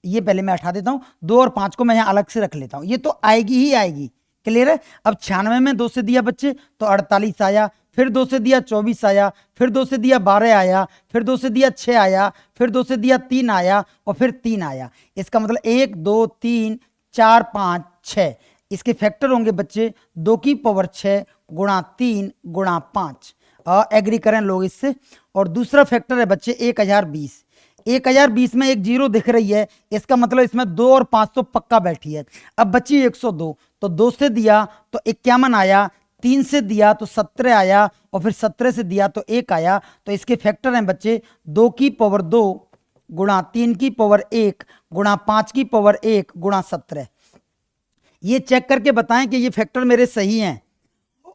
ये पहले मैं हटा देता हूं, 2 और 5 को मैं यहां अलग से रख लेता हूं। ये तो आएगी ही आएगी, क्लियर है। अब 96 में 2 से दिया बच्चे तो 48 आया, फिर 2 से दिया 24 आया, फिर 2 से दिया 12 आया, फिर 2 से दिया 6 आया, फिर 2 से दिया 3 आया और फिर 3 आया। इसका मतलब 1 2 3 4 5 6। इसके फैक्टर होंगे बच्चे 2 की पावर 6 गुणा 3 गुणा 5। एग्री करें लोग इससे। और दूसरा फैक्टर है बच्चे 1020। 1020 में एक जीरो दिख रही है, इसका मतलब इसमें 2 और 5 तो पक्का बैठी है। अब बची 102, तो 2 से दिया तो 51 आया, 3 से दिया तो 17 आया और फिर 17 से दिया तो 1 आया। तो इसके फैक्टर हैं बच्चे 2 की पावर 2 गुणा 3 की पावर 1 गुणा 5 की पावर 1 गुणा 17। ये चेक करके बताएं कि ये फैक्टर मेरे सही हैं।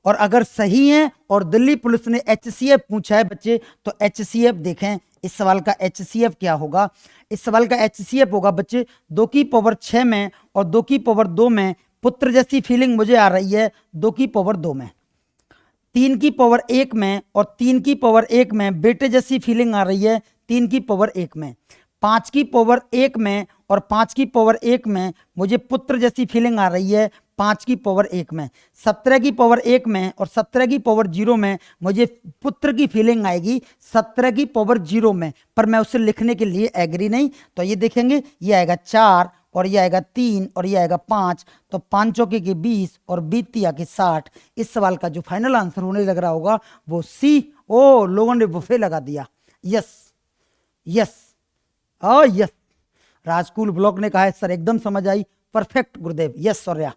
और अगर सही हैं और दिल्ली पुलिस ने एचसीएफ पूछा है बच्चे, तो एचसीएफ देखें। इस सवाल का एचसीएफ क्या होगा? इस सवाल का एचसीएफ होगा बच्चे 2 की पावर 6 में और 2 की पावर 2 में पुत्र जैसी फीलिंग मुझे आ रही है 2 की पावर 2 में। 3 की पावर 1 में और 3 की पावर 1 में बेटे जैसी फीलिंग आ रही है 3 की पावर 1 में। 5 की पावर 1 में और 5 की पावर 1 में मुझे पुत्र जैसी फीलिंग आ रही है 5 की पावर 1 में। 17 की पावर 1 में और 17 की पावर 0 में मुझे पुत्र की फीलिंग आएगी 17 की पावर 0 में, पर मैं उसे लिखने के लिए एग्री नहीं। तो ये देखेंगे, ये आएगा 4 और ये आएगा 3 और ये आएगा 5। तो 5 चौके के 20 और 20 के 60। इस सवाल का जो फाइनल आंसर होने लग रहा होगा वो सी। ओ, लोगों ने बुफे लगा दिया। Yes yes yes. राजकुल ब्लॉक ने कहा है सर एकदम समझ आई, perfect Gurudev. Yes Saurya,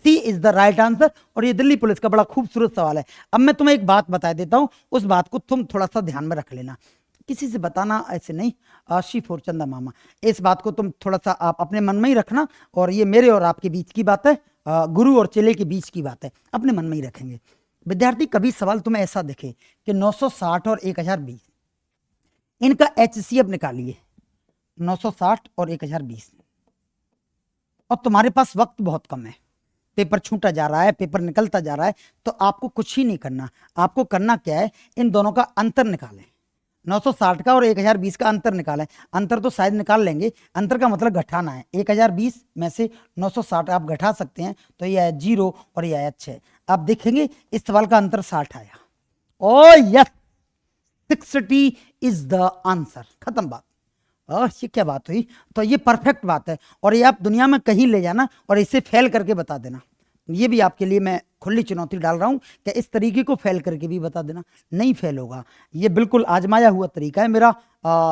C is the right answer. और ये दिल्ली पुलिस का बड़ा खूबसूरत सवाल है। अब मैं तुम्हें एक बात बता देता हूं, उस बात को तुम थोड़ा सा ध्यान में रख लेना, किसी से बताना ऐसे नहीं। शिव और चंदा मामा, इस बात को तुम थोड़ा सा आप अपने मन में ही रखना। और ये मेरे और आपके बीच की बात है, गुरु और चेले के बीच की बात है, अपने मन में ही रखेंगे। विद्यार्थी, कभी सवाल तुम्हें ऐसा दिखे कि 960 और 1020, इनका एचसीएफ निकालिए। 960 और 1020, और तुम्हारे पास वक्त बहुत कम है, पेपर छूटा जा रहा है, पेपर निकलता जा रहा है, तो आपको कुछ ही नहीं करना। आपको करना क्या है, इन दोनों का अंतर निकालें। 960 का और 1020 का अंतर निकालें। अंतर तो शायद निकाल लेंगे, अंतर का मतलब घटाना है। 1020 में से 960 आप घटा सकते हैं, तो ये आया 0 और ये आया 6। आप देखेंगे इस सवाल का अंतर 60 आया। ओ यस, 60 इज द आंसर। खत्म बात। ये क्या बात हुई? तो ये परफेक्ट बात है, और ये आप दुनिया में कहीं ले जाना और इसे फेल करके बता देना। ये भी आपके लिए मैं खुली चुनौती डाल रहा हूं कि इस तरीके को फेल करके भी बता देना। नहीं फेल होगा, ये बिल्कुल आजमाया हुआ तरीका है मेरा,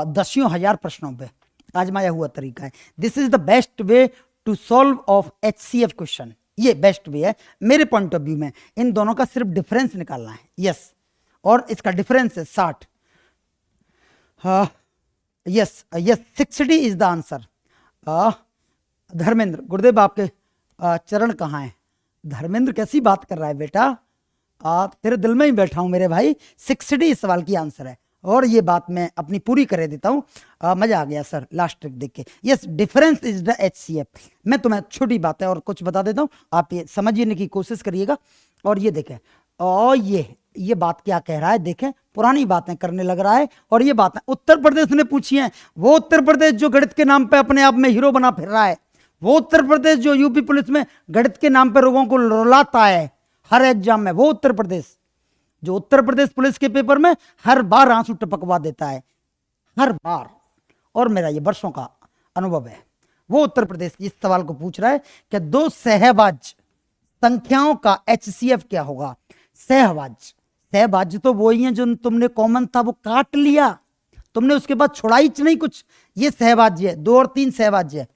दसियों हजार प्रश्नों पे आजमाया हुआ तरीका है। This is the best way to solve of HCF question. ये बेस्ट वे है मेरे पॉइंट ऑफ व्यू में। इन दोनों का सिर्फ डिफरेंस निकालना है। यस, और इसका डिफरेंस है 60। Yes yes, 60 is the answer. Dharmendra, गुरुदेव आपके चरण कहाँ हैं? धर्मेंद्र कैसी बात कर रहा है बेटा, तेरे दिल में ही बैठा हूं मेरे भाई। 60 इस सवाल की आंसर है, और ये बात मैं अपनी पूरी कर देता हूँ। मजा आ गया सर लास्ट ट्रिक देख के। Yes, difference is the HCF। मैं तुम्हें छोटी बात है और कुछ बता देता हूँ, आप ये समझने की कोशिश करिएगा। और ये देखें, और ये बात क्या कह रहा है, देखें पुरानी बातें करने लग रहा है। और ये बातें उत्तर प्रदेश ने पूछी हैं, वो उत्तर प्रदेश जो गणित के नाम पे अपने आप में हीरो बना फिर रहा है, वो उत्तर प्रदेश जो यूपी पुलिस में गणित के नाम पे लोगों को रुलाता है हर एग्जाम में, वो उत्तर प्रदेश जो उत्तर प्रदेश पुलिस के पेपर में हर बार आंसू टपकवा देता है, हर बार। और मेरा ये वर्षों का अनुभव है। वो उत्तर प्रदेश इस सवाल को पूछ रहा है कि दो सहभाज्य संख्याओं का HCF क्या होगा। सहभाज्य, सहभाज्य तो वही है जो तुमने कॉमन था वो काट लिया, तुमने उसके बाद छोड़ाई नहीं कुछ। ये सहभाज्य है, 2 और 3 सहभाज्य है,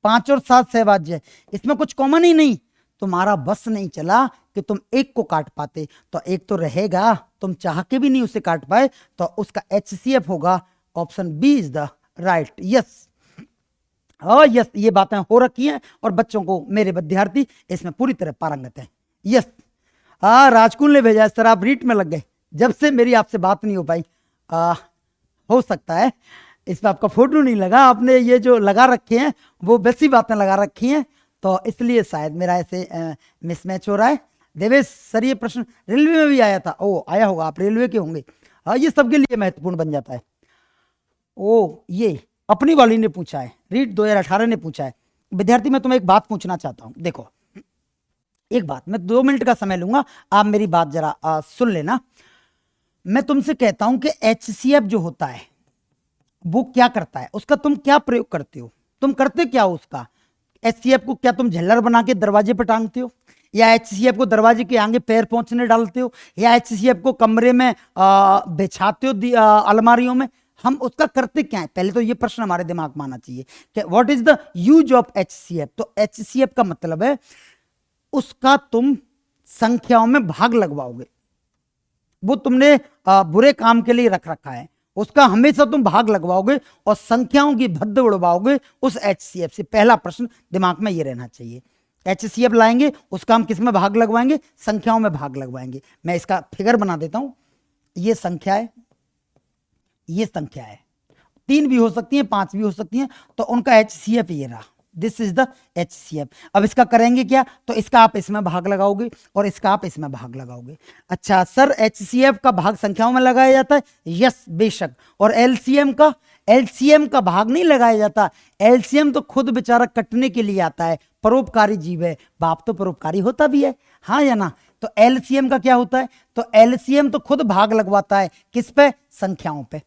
5 और 7 सहभाज्य है, इसमें कुछ कॉमन ही नहीं। तुम्हारा बस नहीं चला कि तुम एक को काट पाते, तो एक तो रहेगा, तुम चाह के भी नहीं उसे काट पाए, तो उसका HCF होगा option B is the right. Yes, yes, ये बातें हो रखी हैं और बच्चों को, मेरे विद्यार्थी इसमें पूरी तरह पारंगत हैं। यस, राजकुल ने भेजा है सर, आप रीट में लग गए, जब से मेरी आपसे बात नहीं हो पाई। हो सकता है इस पर आपका फोटो नहीं लगा, आपने ये जो लगा रखे हैं वो वैसी बातें लगा रखी हैं, तो इसलिए शायद मेरा ऐसे मिसमैच हो रहा है। देवेश सर, ये प्रश्न रेलवे में भी आया था। ओ, आया होगा, आप रेलवे के होंगे। ये सबके लिए महत्वपूर्ण बन जाता है। ओ, ये अपनी वाली ने पूछा है, रीट 2018 ने पूछा है। विद्यार्थी, मैं तुम्हें एक बात पूछना चाहता हूं। देखो, एक बात, मैं 2 मिनट का समय लूंगा, आप मेरी बात जरा सुन लेना। मैं तुमसे कहता हूं कि HCF जो होता है वो क्या करता है, उसका तुम क्या प्रयोग करते हो, तुम करते क्या हो उसका। HCF को क्या तुम झल्लर बना के दरवाजे पर टांगते हो, या HCF को दरवाजे के आगे पैर पहुंचने डालते हो, या HCF को कमरे में बिछाते हो अलमारियों में। हम उसका करते क्या है, पहले तो ये प्रश्न हमारे दिमाग में आना चाहिए कि what is the use of HCF। तो HCF का मतलब है उसका तुम संख्याओं में भाग लगवाओगे, वो तुमने बुरे काम के लिए रख रखा है, उसका हमेशा तुम भाग लगवाओगे और संख्याओं की भद्द उड़वाओगे उस HCF से। पहला प्रश्न दिमाग में ये रहना चाहिए। HCF लाएंगे, उसका हम किस में भाग लगवाएंगे, संख्याओं में भाग लगवाएंगे। मैं इसका फिगर बना देता हूं, ये संख्या है, ये संख्या है, 3 भी हो सकती है, 5 भी हो सकती है, तो उनका HCF ये रहा। This is the HCF। अब इसका करेंगे क्या, तो इसका आप इसमें भाग लगाओगे और इसका आप इसमें भाग लगाओगे। अच्छा सर, HCF का भाग संख्याओं में लगाया जाता है, यस बेशक। और LCM का भाग नहीं लगाया जाता। LCM तो खुद बेचारा कटने के लिए आता है, परोपकारी जीव है, बाप तो परोपकारी होता भी है, हाँ या ना। तो LCM का क्या होता है, तो LCM तो खुद भाग लगवाता है, किस पे, संख्याओं पे।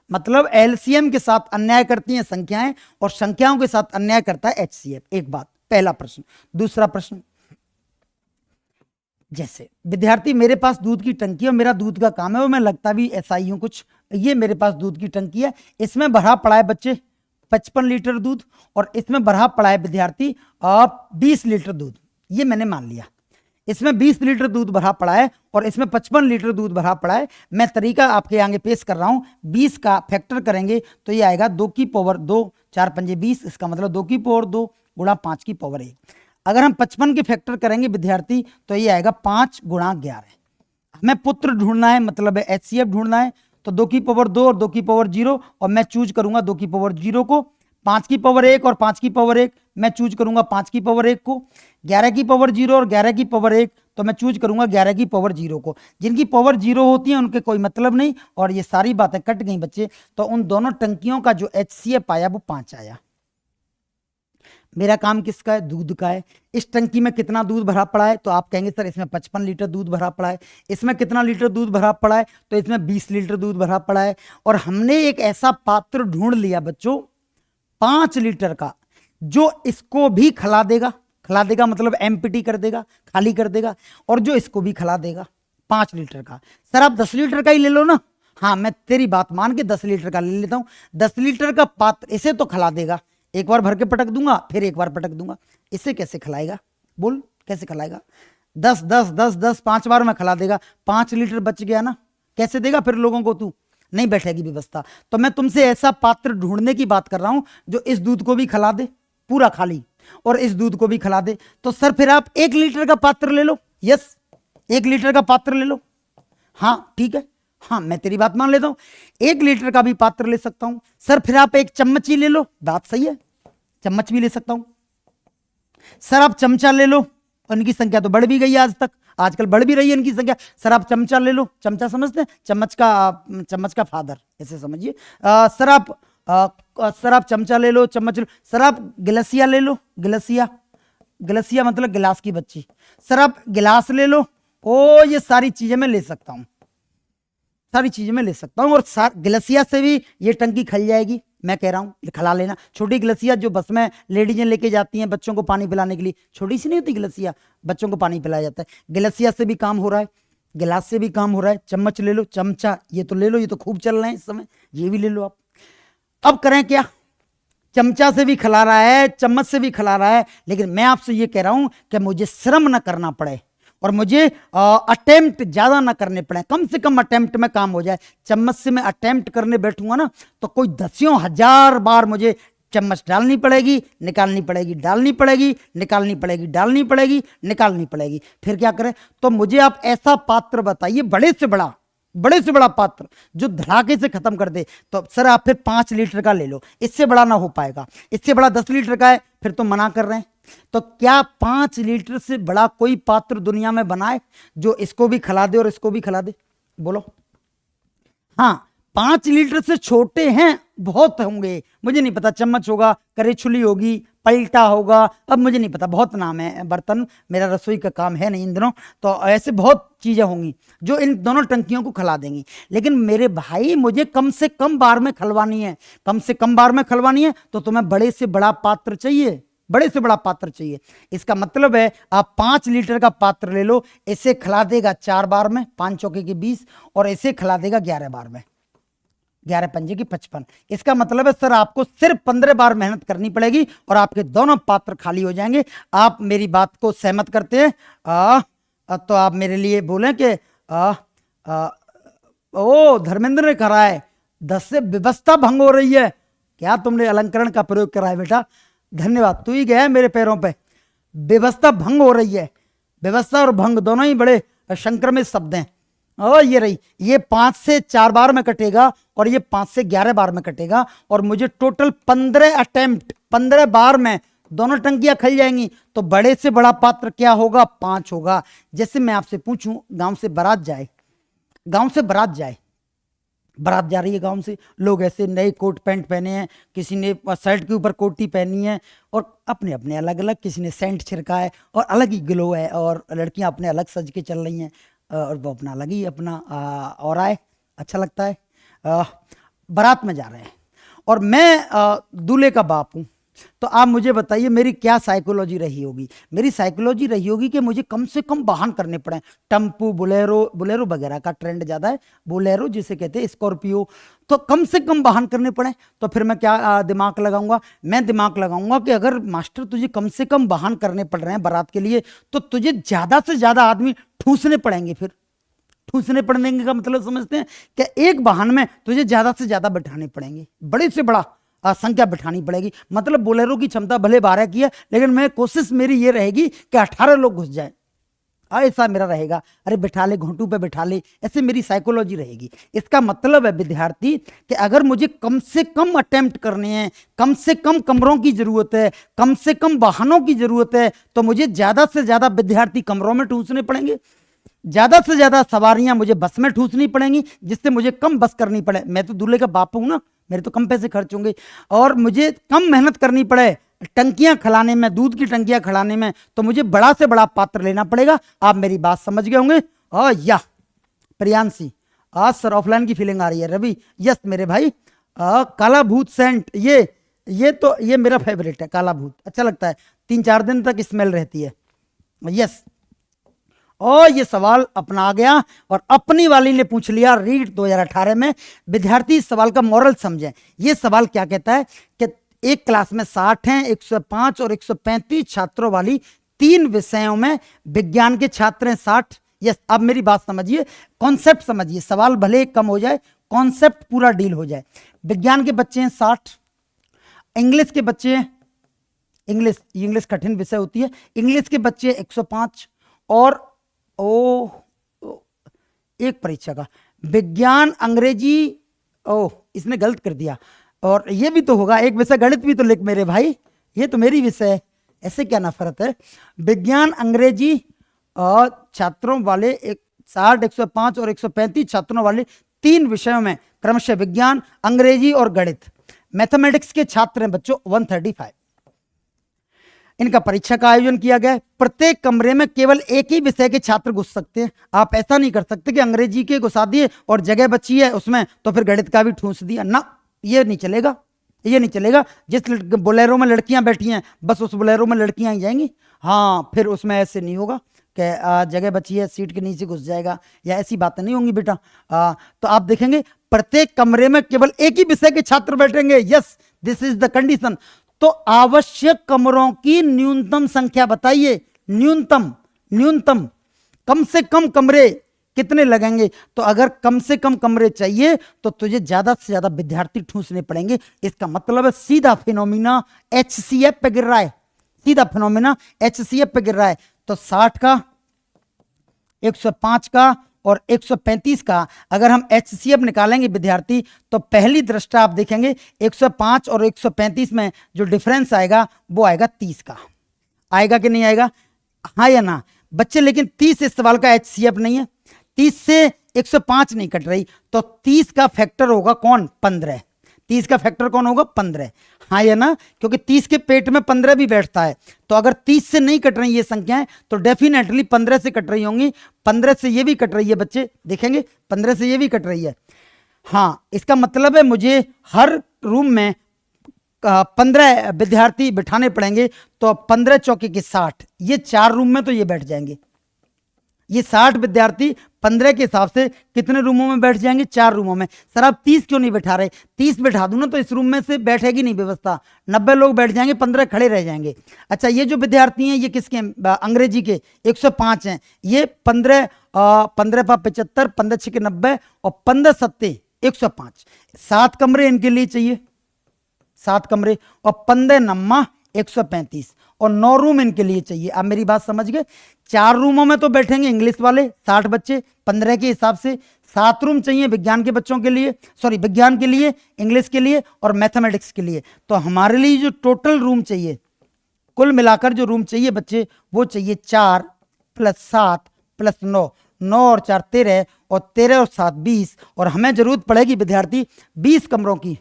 मतलब LCM के साथ अन्याय करती हैं संख्याएं और संख्याओं के साथ अन्याय करता है HCF। एक बात, पहला प्रश्न। दूसरा प्रश्न, जैसे विद्यार्थी, मेरे पास दूध की टंकी है और मेरा दूध का काम है और मैं लगता भी ऐसा ही हूं कुछ। ये मेरे पास दूध की टंकी है, इसमें भरा पड़ा है बच्चे 55 लीटर दूध, और इसमें भरा पड़ा है विद्यार्थी 20 लीटर दूध। ये मैंने मान लिया, इसमें 20 लीटर दूध भरा पड़ा है और इसमें 55 लीटर दूध भरा पड़ा है। मैं तरीका आपके आगे पेश कर रहा हूं। 20 का फैक्टर करेंगे तो ये आएगा 2 की पावर 2, 4 पंजे 20, इसका मतलब 2 की पावर 2 गुणा 5 की पावर 1। अगर हम 55 के फैक्टर करेंगे विद्यार्थी तो ये आएगा 5 गुणा 11। हमें पुत्र ढूंढना है, मतलब HCF ढूंढना है, तो 2 की पावर 2 और 2 की पावर 0, और मैं चूज करूंगा 2 की पावर 0 को। 5 की पावर 1 और 5 की पावर 1, मैं चूज करूंगा 5 की पावर 1 को। 11 की पावर 0 और 11 की पावर 1, तो मैं चूज करूंगा 11 की पावर 0 को। जिनकी पावर 0 होती है उनके कोई मतलब नहीं, और ये सारी बातें कट गई बच्चे। तो उन दोनों टंकियों का जो HCF आया वो 5 आया। मेरा काम किसका है? दूध का है। इस टंकी में कितना दूध भरा पड़ा है? तो आप कहेंगे सर इसमें 55 लीटर दूध भरा पड़ा है। इसमें कितना लीटर दूध भरा पड़ा है? तो इसमें 20 लीटर दूध भरा पड़ा है। और हमने एक ऐसा पात्र ढूंढ लिया बच्चों 5 लीटर का, जो इसको भी खिला देगा। खिला देगा मतलब एम्प्टी कर देगा, खाली कर देगा, और जो इसको भी खिला देगा 5 लीटर का। सर आप 10 लीटर का ही ले लो ना। हाँ, मैं तेरी बात मान के 10 लीटर का ले लेता हूं। 10 लीटर का पात्र इसे तो खिला देगा, एक बार भर के पटक दूंगा, फिर एक बार पटक दूंगा। इसे कैसे खिलाएगा? बोल कैसे खिलाएगा? 10 10 10 10 5 बार में खिला देगा। 5 लीटर बच गया ना, कैसे देगा फिर लोगों को? तू नहीं बैठेगी व्यवस्था। तो मैं तुमसे ऐसा पात्र ढूंढने की बात कर रहा हूं जो इस दूध को भी खिला दे पूरा खाली, और इस दूध को भी खिला दे। तो सर फिर आप 1 लीटर का पात्र ले लो। यस, 1 लीटर का पात्र ले लो। हाँ ठीक है, हाँ मैं तेरी बात मान लेता हूं, 1 लीटर का भी पात्र ले सकता हूं। सर फिर आप 1 चम्मच ही ले लो। बात सही है, चम्मच भी ले सकता हूं। सर आप चमचा ले लो, इनकी संख्या तो बढ़ भी गई है आज तक, आजकल बढ़ भी रही है इनकी संख्या। सर आप चमचा ले लो। चमचा समझते हैं? चम्मच का फादर, ऐसे समझिए। सर आप चमचा ले लो, चम्मच लो। सर आप गिलसिया ले लो। गिलसिया, गिलसिया मतलब गिलास की बच्ची। सर आप गिलास ले लो। ओ ये सारी चीजें मैं ले सकता हूं, सारी चीजें मैं ले सकता हूं। और गिलसिया से भी ये टंकी खल जाएगी, मैं कह रहा हूं खिला लेना। छोटी गिलसिया जो बस में लेडीजें लेके जाती हैं बच्चों को पानी पिलाने के लिए, छोटी सी नहीं होती गिलसिया, बच्चों को पानी पिलाया जाता है। गिलसिया से भी काम हो रहा है, गिलास से भी काम हो रहा है। चम्मच ले लो, चमचा ये तो ले लो, ये तो खूब चल रहे हैं इस समय, ये भी ले लो आप। अब करें क्या? चमचा से भी खिला रहा है, चम्मच से भी खिला रहा है, लेकिन मैं आपसे ये कह रहा हूं कि मुझे श्रम न करना पड़े और मुझे अटेम्प्ट ज्यादा ना करने पड़े। कम से कम अटेम्प्ट में काम हो जाए। चम्मच से मैं अटेम्प्ट करने बैठूंगा ना तो कोई 10,000 बार मुझे चम्मच डालनी पड़ेगी, निकालनी पड़ेगी, डालनी पड़ेगी, निकालनी पड़ेगी, डालनी पड़ेगी, निकालनी पड़ेगी। फिर क्या करें? तो मुझे आप ऐसा पात्र बताइए, बड़े से बड़ा पात्र जो धड़ाके से खत्म कर दे। तो सर आप फिर 5 लीटर का ले लो, इससे बड़ा ना हो पाएगा। इससे बड़ा 10 लीटर का है, फिर तो मना कर रहे हैं। तो क्या 5 लीटर से बड़ा कोई पात्र दुनिया में बनाए जो इसको भी खिला दे और इसको भी खिला दे? बोलो। हाँ, 5 लीटर से छोटे हैं बहुत होंगे, मुझे नहीं पता, चम्मच होगा, करेछुली होगी, पलटा होगा, अब मुझे नहीं पता, बहुत नाम है बर्तन, मेरा रसोई का काम है नहीं इन दिनों। तो ऐसे बहुत चीजें होंगी जो इन दोनों टंकियों को खिला देंगी। लेकिन मेरे भाई मुझे कम से कम बार में खिलवानी है, कम से कम बार में खिलवानी है, तो तुम्हें बड़े से बड़ा पात्र चाहिए, बड़े से बड़ा पात्र चाहिए। इसका मतलब है आप 5 लीटर का पात्र ले लो, इसे खिला देगा 4 बार में, 5 चौके के 20, और इसे खिला देगा 11 बार में, 11 पंजे की 55। इसका मतलब है सर आपको सिर्फ 15 बार मेहनत करनी पड़ेगी और आपके दोनों पात्र खाली हो जाएंगे। आप मेरी बात को सहमत करते हैं? तो आप मेरे लिए बोलें कि ओ धर्मेंद्र ने करा है, 10 से व्यवस्था भंग हो रही है। क्या तुमने अलंकरण का प्रयोग करा है बेटा? धन्यवाद, तू ही गया है मेरे पैरों पे। व्यवस्था भंग हो रही है, व्यवस्था और भंग दोनों ही बड़े संक्रमित शब्द हैं। और ये रही, ये 5 से 4 बार में कटेगा और ये 5 से 11 बार में कटेगा, और मुझे टोटल 15 अटेम्प्ट, 15 बार में दोनों टंकियां खल जाएंगी। तो बड़े से बड़ा पात्र क्या होगा? 5 होगा। जैसे मैं आपसे पूछूं, गांव से बारात जाए, गांव से बारात जाए, बारात जा रही है गांव से, लोग ऐसे नए कोट पैंट पहने हैं, किसी ने शर्ट के ऊपर कोटी पहनी है, और अपने अपने अलग अलग, किसी ने सेंट छिड़का है और अलग ही ग्लो है, और लड़कियां अपने अलग सज के चल रही हैं, और वो अपना अलग ही अपना और आए, अच्छा लगता है। बारात में जा रहे हैं और मैं दूल्हे का बाप हूँ। तो आप मुझे बताइए मेरी क्या साइकोलॉजी रही होगी? मेरी साइकोलॉजी रही होगी कि मुझे कम से कम वाहन करने पड़े, टेम्पू, बोलेरो वगैरह का ट्रेंड ज़्यादा है, बोलेरो जिसे कहते हैं, स्कॉर्पियो, तो कम से कम वाहन करने पड़े। तो फिर मैं क्या दिमाग लगाऊंगा? मैं दिमाग लगाऊंगा कि अगर मास्टर तुझे कम से कम वाहन करने पड़ रहे हैं बारात के लिए, तो तुझे ज़्यादा से ज़्यादा आदमी ठूसने पड़ेंगे। फिर ठूसने पड़ने का मतलब समझते हैं कि एक वाहन में तुझे ज़्यादा से ज़्यादा बैठाने पड़ेंगे, बड़े से बड़ा संख्या बिठानी पड़ेगी। मतलब बोलेरो की क्षमता भले 12 की है, लेकिन मैं कोशिश मेरी ये रहेगी कि 18 लोग घुस जाए, ऐसा मेरा रहेगा। अरे बिठा ले, घोंटू पे बिठा ले, ऐसे मेरी साइकोलॉजी रहेगी। इसका मतलब है विद्यार्थी कि अगर मुझे कम से कम अटेम्प्ट करने हैं, कम से कम कमरों की जरूरत है, कम से कम वाहनों की जरूरत है, तो मुझे ज्यादा से ज्यादा विद्यार्थी कमरों में ठूसने पड़ेंगे, ज्यादा से ज्यादा सवारियां मुझे बस में ठूसनी पड़ेंगी, जिससे मुझे कम बस करनी पड़े। मैं तो दूल्हे का बाप हूं ना, मेरे तो कम पैसे खर्च होंगे, और मुझे कम मेहनत करनी पड़े, टंकियां खिलाने में, दूध की टंकियां खिलाने में, तो मुझे बड़ा से बड़ा पात्र लेना पड़ेगा। आप मेरी बात समझ गए होंगे। या प्रियांशी, आज सर ऑफलाइन की फीलिंग आ रही है। रवि, यस मेरे भाई। काला भूत सेंट, ये मेरा फेवरेट है। काला भूत अच्छा लगता है, 3-4 दिन तक स्मेल रहती है। यस, और ये सवाल अपना आ गया और अपनी वाली ने पूछ लिया रीट 2018 में। विद्यार्थी इस सवाल का मॉरल समझें। ये सवाल क्या कहता है कि एक क्लास में 60 हैं, 105 और 135 छात्रों वाली 3 विषयों में विज्ञान के छात्र हैं 60। यस, अब मेरी बात समझिए, कॉन्सेप्ट समझिए। सवाल भले कम हो जाए, कॉन्सेप्ट पूरा डील हो जाए। विज्ञान के बच्चे हैं 60, इंग्लिश के बच्चे हैं, इंग्लिश कठिन विषय होती है, इंग्लिश के बच्चे 105 और एक परीक्षा का विज्ञान अंग्रेजी, इसने गलत कर दिया। और ये भी तो होगा, एक विषय गणित भी तो लिख मेरे भाई, ये तो मेरी विषय है, ऐसे क्या नफरत है। विज्ञान अंग्रेजी छात्रों वाले 60, 105 और 135 छात्रों वाले 3 विषयों में क्रमशः विज्ञान, अंग्रेजी और गणित। मैथमेटिक्स के छात्र हैं बच्चों 135। इनका परीक्षा का आयोजन किया गया। प्रत्येक कमरे में केवल एक ही विषय के छात्र घुस सकते हैं। आप ऐसा नहीं कर सकते कि अंग्रेजी के घुसा दिए और जगह बची है उसमें तो फिर गणित का भी ठूंस दिया ना, ये नहीं चलेगा, ये नहीं चलेगा। जिस बोलेरो में लड़कियां बैठी हैं बस उस बोलेरो में लड़कियां ही जाएंगी। हाँ, फिर उसमें ऐसे नहीं होगा कि जगह बची है सीट के नीचे घुस जाएगा, या ऐसी बातें नहीं होंगी बेटा। तो आप देखेंगे प्रत्येक कमरे में केवल एक ही विषय के छात्र बैठेंगे। Yes, this is the condition. तो आवश्यक कमरों की न्यूनतम संख्या बताइए। न्यूनतम कम से कम कमरे कितने लगेंगे? तो अगर कम से कम कमरे चाहिए तो तुझे ज्यादा से ज्यादा विद्यार्थी ठूंसने पड़ेंगे। इसका मतलब है सीधा फिनोमिना HCF पे गिर रहा है, सीधा फिनोमिना HCF पे गिर रहा है। तो 60 का, 105 का और 135 का अगर हम HCF निकालेंगे विद्यार्थी, तो पहली दृष्टा आप देखेंगे 105 और 135 में जो डिफरेंस आएगा वो आएगा 30 का। आएगा कि नहीं आएगा? हाँ या ना बच्चे? लेकिन 30 इस सवाल का HCF नहीं है, 30 से 105 नहीं कट रही, तो 30 का फैक्टर होगा कौन? 15। 30 का फैक्टर कौन होगा? 15। हाँ या ना? क्योंकि 30 के पेट में 15 भी बैठता है। तो अगर 30 से नहीं कट रही ये संख्याएं तो डेफिनेटली 15 से कट रही होंगी। 15 से ये भी कट रही है बच्चे, देखेंगे 15 से ये भी कट रही है। हाँ, इसका मतलब है मुझे हर रूम में 15 विद्यार्थी बिठाने पड़ेंगे। तो 15 चौके के 60, ये 4 रूम में तो ये बैठ जाएंगे। ये 60 विद्यार्थी 15 के हिसाब से कितने रूमों में बैठ जाएंगे? 4 रूमों में। सर आप 30 क्यों नहीं बैठा रहे? 30 बैठा दूं ना तो इस रूम में से बैठेगी नहीं व्यवस्था, 90 लोग बैठ जाएंगे, 15 खड़े रह जाएंगे। अच्छा, ये जो विद्यार्थी हैं ये किसके हैं? अंग्रेजी के 105 हैं। ये 15 15 75, 15 6 90 और 15 7 105। 7 कमरे इनके लिए चाहिए, 7 कमरे, और 15 9 135 और 9 रूम इनके लिए चाहिए। आप मेरी बात समझ गए? 4 रूमों में तो बैठेंगे इंग्लिश वाले 60 बच्चे 15 के हिसाब से। 7 रूम चाहिए विज्ञान के बच्चों के लिए, सॉरी विज्ञान के लिए, इंग्लिश के लिए और मैथमेटिक्स के लिए। तो हमारे लिए जो टोटल रूम चाहिए, कुल मिलाकर जो रूम चाहिए बच्चे, वो चाहिए 4 + 7 + 9, 9 और 4 13, और 13 और 7 20, और हमें जरूरत पड़ेगी विद्यार्थी 20 कमरों की।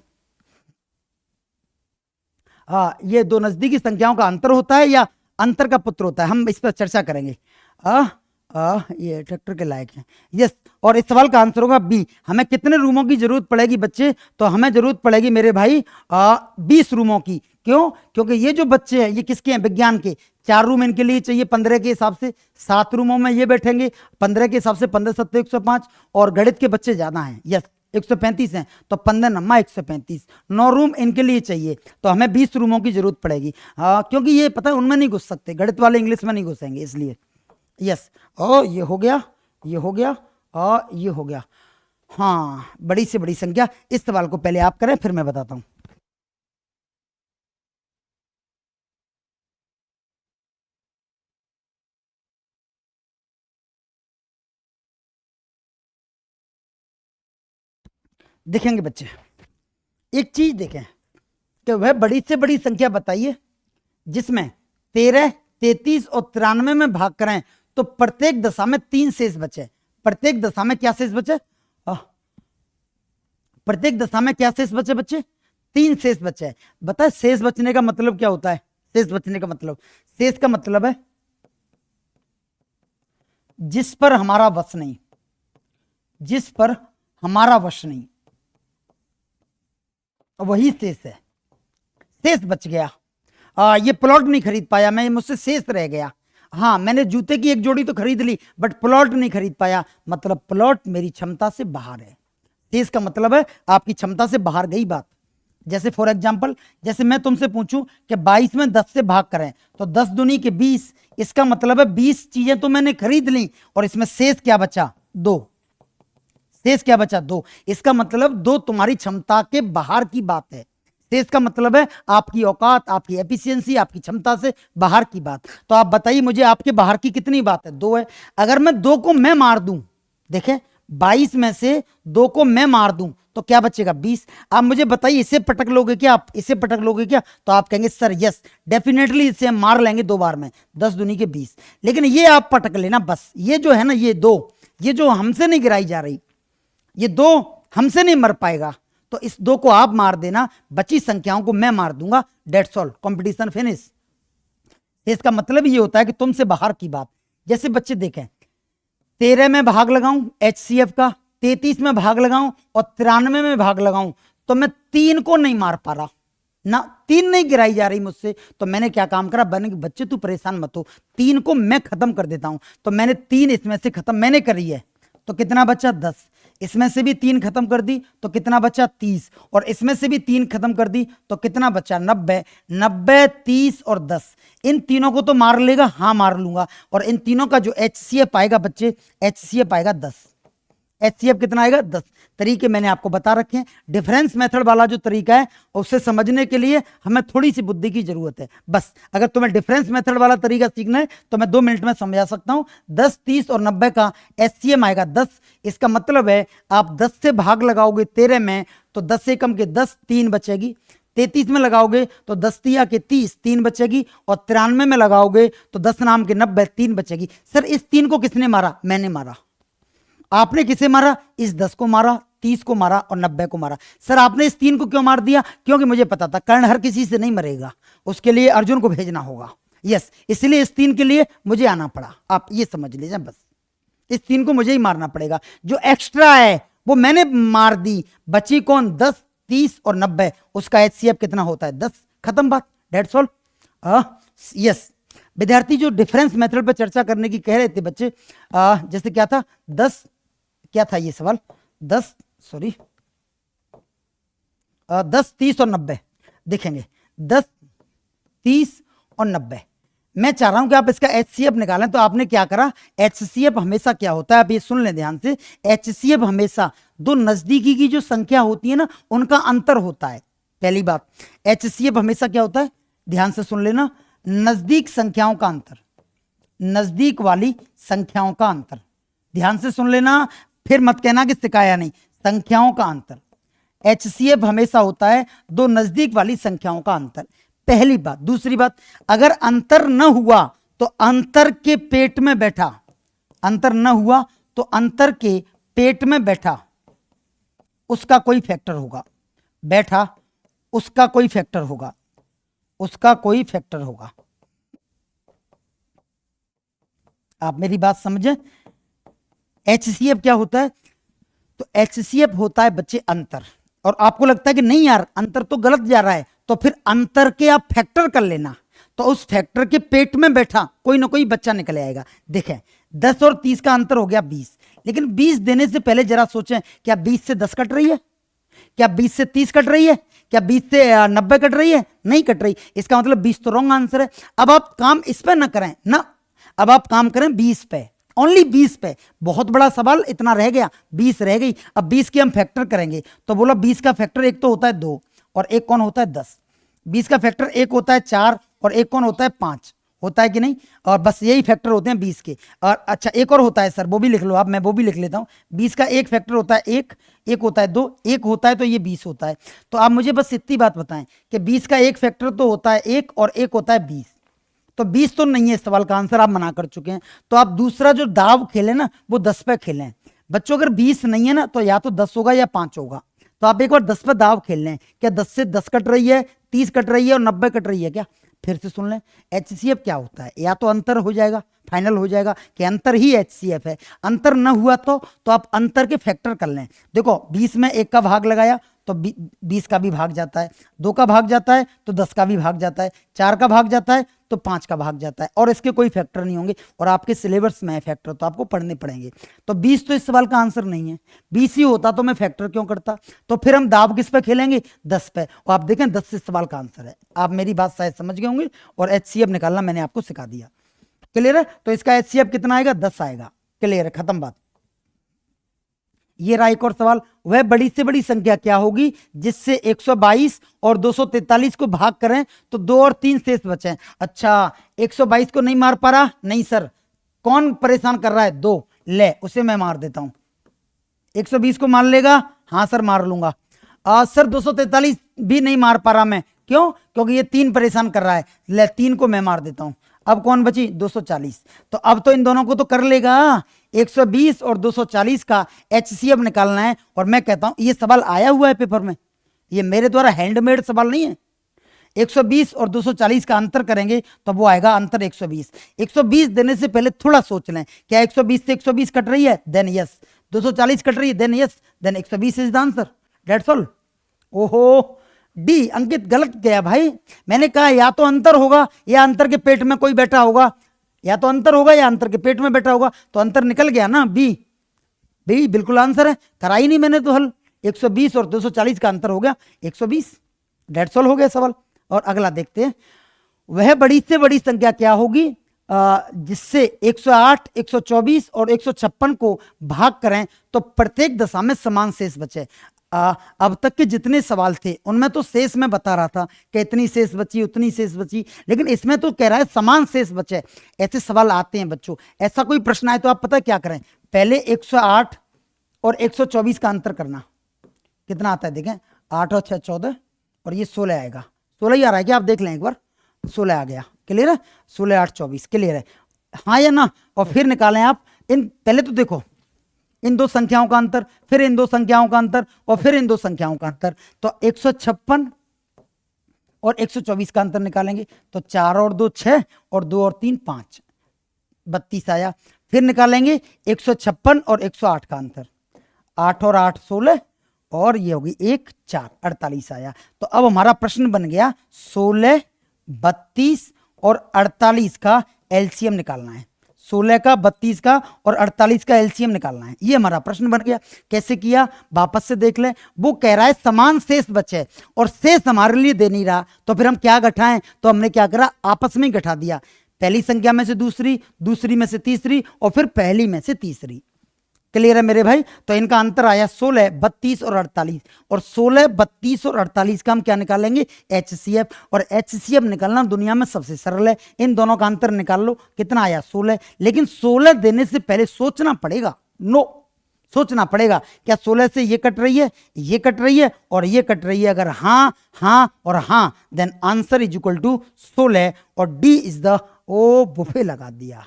ये दो नजदीकी संख्याओं का अंतर होता है या अंतर का पुत्र होता है? हम इस पर चर्चा करेंगे। ये ट्रैक्टर के लायक हैं। यस, और इस सवाल का आंसर होगा बी। हमें कितने रूमों की जरूरत पड़ेगी बच्चे? तो हमें जरूरत पड़ेगी मेरे भाई 20 रूमों की। क्यों? क्योंकि ये जो बच्चे हैं ये किसके हैं? विज्ञान के। 4 रूम इनके लिए चाहिए 15 के हिसाब से, 7 रूमों में ये बैठेंगे 15 के हिसाब से, 15 7 105, और गणित के बच्चे ज्यादा हैं। यस, 135 हैं, तो 15 9 135, 9 रूम इनके लिए चाहिए। तो हमें 20 रूमों की जरूरत पड़ेगी। क्योंकि ये पता है उनमें नहीं घुस सकते, गणित वाले इंग्लिश में नहीं घुसेंगे, इसलिए। यस, और ये हो गया, ये हो गया, और ये हो गया। हाँ, बड़ी से बड़ी संख्या। इस सवाल को पहले आप करें फिर मैं बताता हूं। देखेंगे बच्चे, एक चीज देखें कि वह बड़ी से बड़ी संख्या बताइए जिसमें 13, 33 और 93 में भाग करें तो प्रत्येक दशा में 3 शेष बचे। प्रत्येक दशा में क्या शेष बचे? प्रत्येक दशा में क्या शेष बचे बच्चे? 3 शेष बचे। बताए शेष बचने का मतलब क्या होता है? शेष बचने का मतलब, शेष का मतलब है जिस पर हमारा वश नहीं, जिस पर हमारा वश नहीं, वही शेष है। शेष बच गया। ये प्लॉट नहीं खरीद पाया मैं, मुझसे शेष रह गया। हाँ, मैंने जूते की एक जोड़ी तो खरीद ली बट प्लॉट नहीं खरीद पाया, मतलब प्लॉट मेरी क्षमता से बाहर है। शेष का मतलब है आपकी क्षमता से बाहर गई बात। जैसे फॉर एग्जाम्पल, जैसे मैं तुमसे पूछूं कि 22 में 10 से भाग करें तो 10 दूनी के 20, इसका मतलब है 20 चीजें तो मैंने खरीद ली और इसमें शेष क्या बचा? 2। शेष क्या बचा? 2। इसका मतलब 2 तुम्हारी क्षमता के बाहर की बात है। शेष का मतलब है आपकी औकात, आपकी एफिशिएंसी, आपकी क्षमता से बाहर की बात। तो आप बताइए मुझे आपके बाहर की कितनी बात है? 2 है। अगर मैं 2 को मैं मार दूं, देखें 22 में से 2 को मैं मार दूं तो क्या बचेगा? 20। आप मुझे बताइए इसे पटक लोगे क्या? आप इसे पटक लोगे क्या? तो आप कहेंगे सर यस डेफिनेटली इसे हम मार लेंगे 2 बार में, 10 दूनी के 20। लेकिन ये आप पटक लेना बस, ये जो है ना, ये 2, ये जो हमसे नहीं गिराई जा रही, ये 2 हमसे नहीं मर पाएगा, तो इस 2 को आप मार देना, बची संख्याओं को मैं मार दूंगा, डेट्स ऑल, कंपटीशन फिनिश। इसका मतलब ये होता है कि तुमसे बाहर की बात। जैसे बच्चे देखें, 13 में भाग लगाऊं HCF का, 33 में भाग लगाऊं और 93 में भाग लगाऊं तो मैं 3 को नहीं मार पा रहा ना, 3 नहीं गिराई जा रही मुझसे। तो मैंने क्या काम करा? बच्चे तू परेशान मत हो, 3 को मैं खत्म कर देता हूं। तो मैंने 3 इसमें से खत्म मैंने करी है, तो कितना बचा? 10। इसमें से भी 3 खत्म कर दी तो कितना बचा? 30। और इसमें से भी 3 खत्म कर दी तो कितना बचा? 90। 90, 30 और 10, इन तीनों को तो मार लेगा? हाँ मार लूंगा। और इन तीनों का जो HCF आएगा बच्चे, HCF आएगा 10। HCF कितना आएगा? 10। तरीके मैंने आपको बता रखे हैं। डिफरेंस मेथड वाला जो तरीका है उसे समझने के लिए हमें थोड़ी सी बुद्धि की जरूरत है बस। अगर तुम्हें डिफरेंस मेथड वाला तरीका सीखना है तो मैं 2 मिनट में समझा सकता हूं। 10, 30 और 90 का HCM आएगा 10। इसका मतलब है आप 10 से भाग लगाओगे 13 में तो 10 से कम के 10, 3 बचेगी। 33 में लगाओगे तो 10 तिया के 30, 3 बचेगी। और 93 में लगाओगे तो 10 नाम के 90, 3 बचेगी। सर इस 3 को किसने मारा? मैंने मारा। आपने किसे मारा? इस 10 को मारा, 30 को मारा और 90 को मारा। सर आपने इस 3 को क्यों मार दिया? क्योंकि मुझे पता था कर्ण हर किसी से नहीं मरेगा, उसके लिए अर्जुन को भेजना होगा। यस, इसलिए इस 3 के लिए मुझे आना पड़ा। आप ये समझ लीजिए बस, इस 3 को मुझे ही मारना पड़ेगा। जो एक्स्ट्रा है वो मैंने मार दी, बची कौन? 10, 30 और 90। उसका HCF कितना होता है? 10। खत्म बात, डेट्स ऑल। यस, विद्यार्थी जो डिफरेंस मेथड पर चर्चा करने की कह रहे थे बच्चे, जैसे क्या था? 10, क्या था ये सवाल? 10 10, 30 और 90 देखेंगे। 10, 30 और 90 मैं चाह रहा हूं कि आप इसका HCF निकालें। तो आपने क्या करा? HCF हमेशा क्या होता है, आप ये सुन लें ध्यान से। HCF हमेशा 2 नजदीकी की जो संख्या होती है ना, उनका अंतर होता है। पहली बात, HCF हमेशा क्या होता है? ध्यान से सुन लेना, नजदीक संख्याओं का अंतर, नजदीक वाली संख्याओं का अंतर। ध्यान से सुन लेना, फिर मत कहना कि सिखाया नहीं। संख्याओं का अंतर, HCF हमेशा होता है 2 नजदीक वाली संख्याओं का अंतर। पहली बात। दूसरी बात, अगर अंतर न हुआ तो अंतर के पेट में बैठा, अंतर न हुआ तो अंतर के पेट में बैठा उसका कोई फैक्टर होगा। बैठा उसका कोई फैक्टर होगा, उसका कोई फैक्टर होगा। आप मेरी बात समझे? HCF क्या होता है? तो HCF होता है बच्चे अंतर। और आपको लगता है कि नहीं यार अंतर तो गलत जा रहा है, तो फिर अंतर के आप फैक्टर कर लेना, तो उस फैक्टर के पेट में बैठा कोई ना कोई बच्चा निकल आएगा। देखें 10 और 30 का अंतर हो गया 20, लेकिन 20 देने से पहले जरा सोचें, क्या 20 से 10 कट रही है? क्या 20 से 30 कट रही है? क्या 20 से 90 कट रही है? नहीं कट रही। इसका मतलब 20 तो रॉन्ग आंसर है। अब आप काम इस पे ना करें ना, अब आप काम करें 20 पे, ओनली 20 पे। बहुत बड़ा सवाल इतना रह गया, 20 रह गई। अब 20 की हम फैक्टर करेंगे, तो बोला 20 का फैक्टर एक तो होता है 2 और एक कौन होता है 10। 20 का फैक्टर एक होता है 4 और एक कौन होता है 5, होता है कि नहीं? और बस यही फैक्टर होते हैं 20 के। और अच्छा एक और होता है सर, वो भी लिख लो आप, मैं वो भी लिख लेता हूँ। 20 का एक फैक्टर होता है 1, एक होता है 2, एक होता है तो ये 20 होता है। तो आप मुझे बस इतनी बात बताएं कि 20 का एक फैक्टर तो होता है 1 और एक होता है 20। तो 20 तो नहीं है इस सवाल का आंसर, आप मना कर चुके हैं। तो आप दूसरा जो दाव खेलें ना वो 10 पे खेलें। बच्चों अगर 20 नहीं है ना तो या तो 10 होगा या 5 होगा। तो आप एक बार 10 पे दाव खेल लें, क्या 10 से 10 कट रही है, 30 कट रही है और 90 कट रही है क्या? फिर से सुन लें, HCF क्या होता है, या तो अंतर हो जाएगा, फाइनल हो जाएगा कि अंतर ही HCF है। अंतर न हुआ तो आप अंतर के फैक्टर कर लें। देखो 20 में 1 का भाग लगाया तो 20 का भी भाग जाता है, 2 का भाग जाता है तो 10 का भी भाग जाता है, 4 का भाग जाता है तो 5 का भाग जाता है, और इसके कोई फैक्टर नहीं होंगे। और आपके सिलेबस में है फैक्टर, तो आपको पढ़ने पड़ेंगे। तो 20 तो इस सवाल का आंसर नहीं है। 20 ही होता तो मैं फैक्टर क्यों करता। तो फिर हम दाव किस पे खेलेंगे, 10 पे। और आप देखें 10 से सवाल का आंसर है। आप मेरी बात शायद समझ गए होंगे, और HCF निकालना मैंने आपको सिखा दिया। क्लियर है। तो इसका HCF कितना आएगा, 10 आएगा। क्लियर है, खत्म बात। ये रहा एक और सवाल, वह बड़ी से बड़ी संख्या क्या होगी जिससे 122 और 243 को भाग करें तो 2 और 3 शेष बचे। अच्छा, 122 को नहीं मार पा रहा, नहीं सर, कौन परेशान कर रहा है, 2 ले, उसे मैं मार देता हूं। 120 को मार लेगा, हाँ सर मार लूंगा। सर 243 भी नहीं मार पा रहा मैं, क्यों, क्योंकि ये 3 परेशान कर रहा है, ले 3 को मैं मार देता हूं। अब कौन बची, 240। तो अब तो इन दोनों को तो कर लेगा। 120 और 240 का HCF निकालना है। और मैं कहता हूं ये सवाल आया हुआ है पेपर में, ये मेरे द्वारा हैंडमेड सवाल नहीं है। 120 और 240 का अंतर करेंगे तो वो आएगा अंतर 120। 120 देने से पहले थोड़ा सोच लें, क्या 120 से 120 कट रही है, देन यस। 240 कट रही है, then yes, then 120 is the answer, that's all. ओहो डी, अंकित गलत गया भाई। मैंने कहा या तो अंतर होगा या अंतर के पेट में कोई बैठा होगा, या तो अंतर होगा या अंतर के पेट में बैठा होगा, तो अंतर निकल गया ना, बी। बी बिल्कुल आंसर है, कराई नहीं मैंने तो हल। 120 और 240 का अंतर हो गया 120, दैट्स ऑल, हो गया सवाल। और अगला देखते हैं, वह बड़ी से बड़ी संख्या क्या होगी जिससे 108, 124 और 156 को भाग करें तो प्रत्येक दशा में समान शेष बचे। अब तक के जितने सवाल थे उनमें तो शेष में बता रहा था कि इतनी शेष बची, उतनी शेष बची, लेकिन इसमें तो कह रहा है समान शेष बचे। ऐसे सवाल आते हैं बच्चों। ऐसा कोई प्रश्न आए तो आप पता क्या करें, पहले 108 और 124 का अंतर करना। कितना आता है देखें, 8 और 6 14, और ये 16 आएगा। 16 ही आ रहा है क्या, आप देख लें एक बार, 16 आ गया। क्लियर है, 16 8 24, क्लियर है, हाँ या ना। और फिर निकालें आप इन, पहले तो देखो इन दो संख्याओं का अंतर, फिर इन दो संख्याओं का अंतर, और फिर इन दो संख्याओं का अंतर। तो 156 और 124 का अंतर निकालेंगे तो 4 और 2 6, और 2 और 3 5, 32 आया। फिर निकालेंगे 156 और 108 का अंतर, 8 और 8 16, और ये होगी 1 4, 48 आया। तो अब हमारा प्रश्न बन गया 16, 32 और 48 का LCM निकालना है। 16 का, 32 का और 48 का LCM निकालना है, ये हमारा प्रश्न बन गया। कैसे किया, वापस से देख लें। वो कह रहा है समान शेष बचे, और शेष हमारे लिए दे नहीं रहा, तो फिर हम क्या घटाएं, तो हमने क्या करा, आपस में घटा दिया। पहली संख्या में से दूसरी, दूसरी में से तीसरी, और फिर पहली में से तीसरी। क्लियर है मेरे भाई। तो इनका अंतर आया 16, 32 और 48, और 16, 32 और 48 का हम क्या निकालेंगे, HCF। और HCF निकालना दुनिया में सबसे सरल है। इन दोनों का अंतर निकाल लो, कितना आया 16। लेकिन 16 देने से पहले सोचना पड़ेगा, सोचना पड़ेगा, क्या 16 से ये कट रही है, ये कट रही है और ये कट रही है। अगर हाँ हाँ और हाँ, then answer is equal to 16, और डी इज द, ओ बुफे लगा दिया।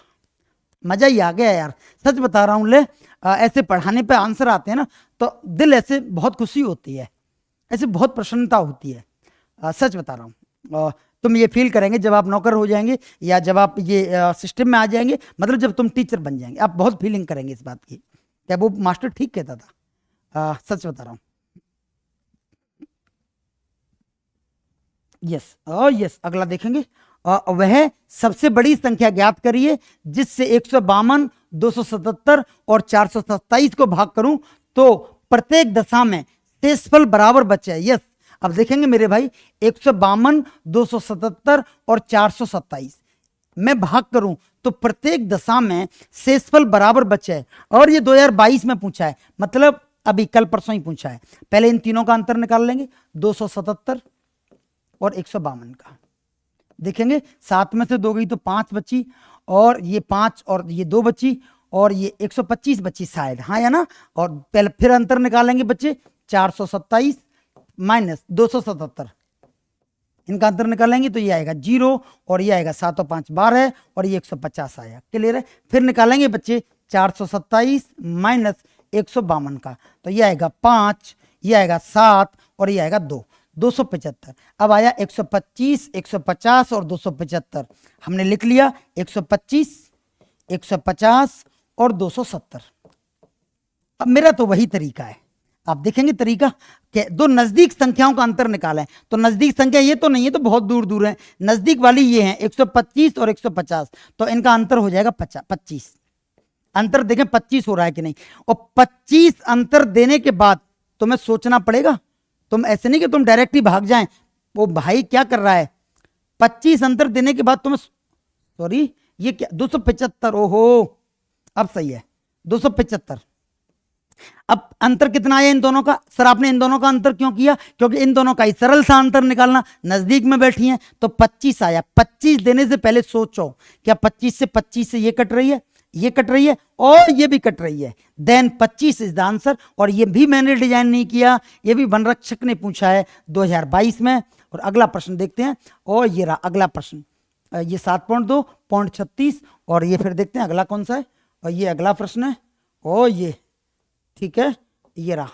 मजा ही आ गया यार, सच बता रहा हूं। ले ऐसे पढ़ाने पे आंसर आते हैं ना, तो दिल ऐसे बहुत खुशी होती है, ऐसे बहुत प्रसन्नता होती है। सच बता रहा हूँ। तुम ये फील करेंगे जब आप नौकर हो जाएंगे, या जब आप ये सिस्टम में आ जाएंगे, मतलब जब तुम टीचर बन जाएंगे, आप बहुत फीलिंग करेंगे इस बात की। क्या वो मास्टर ठीक कहता था, सच बता रहा हूँ। यस, यस, अगला देखेंगे। वह सबसे बड़ी संख्या ज्ञात करिए जिससे 152, 277 और 427 को भाग करूं तो प्रत्येक दशा में शेषफल बराबर बचे। यस, अब देखेंगे मेरे भाई, 152, 277 और 427 मैं भाग करूं तो प्रत्येक दशा में शेषफल बराबर बचे। और ये 2022 में पूछा है, मतलब अभी कल परसों ही पूछा है। पहले इन तीनों का अंतर निकाल लेंगे, 277 और 152 का। देखेंगे 7 में से 2 गई तो 5 बची, और ये 5 और ये 2 बची, और ये 125 बची शायद, हाँ या ना। और पहले फिर अंतर निकालेंगे बच्चे, 427 माइनस 277, इनका अंतर निकालेंगे तो ये आएगा 0, और ये आएगा 7 और 5 12, और ये 150 आया। क्लियर है। फिर निकालेंगे बच्चे 427 माइनस 152 का, तो ये आएगा 5, ये आएगा 7, और ये आएगा 2। 275। अब आया 125, 150 और 275। हमने लिख लिया 125, 150 और 270। अब मेरा तो वही तरीका है, आप देखेंगे तरीका कि दो नजदीक संख्याओं का अंतर निकालें। तो नजदीक संख्या ये तो नहीं है, तो बहुत दूर दूर है। नजदीक वाली ये है 125 और 150, तो इनका अंतर हो जाएगा 25। अंतर देखें 25 हो रहा है कि नहीं। और 25 अंतर देने के बाद तुम्हें सोचना पड़ेगा, तुम ऐसे नहीं कि तुम डायरेक्ट ही भाग जाएं, वो भाई क्या कर रहा है। 25 अंतर देने के बाद तुम्हें, सॉरी ये क्या 275, ओहो अब सही है 275। अब अंतर कितना आया इन दोनों का। सर आपने इन दोनों का अंतर क्यों किया, क्योंकि इन दोनों का ही सरल सा अंतर निकालना, नजदीक में बैठी हैं। तो 25 आया। 25 देने से पहले सोचो, क्या 25 से ये कट रही है, ये कट रही है और ये भी कट रही है, देन 25 इज द आंसर। और ये भी मैंने डिजाइन नहीं किया, ये भी वनरक्षक ने पूछा है 2022 में। और अगला प्रश्न देखते हैं, और ये रहा अगला प्रश्न, ये 7.2 .36। और ये फिर देखते हैं अगला कौन सा है, और ये अगला प्रश्न है, और ये ठीक है, ये रहा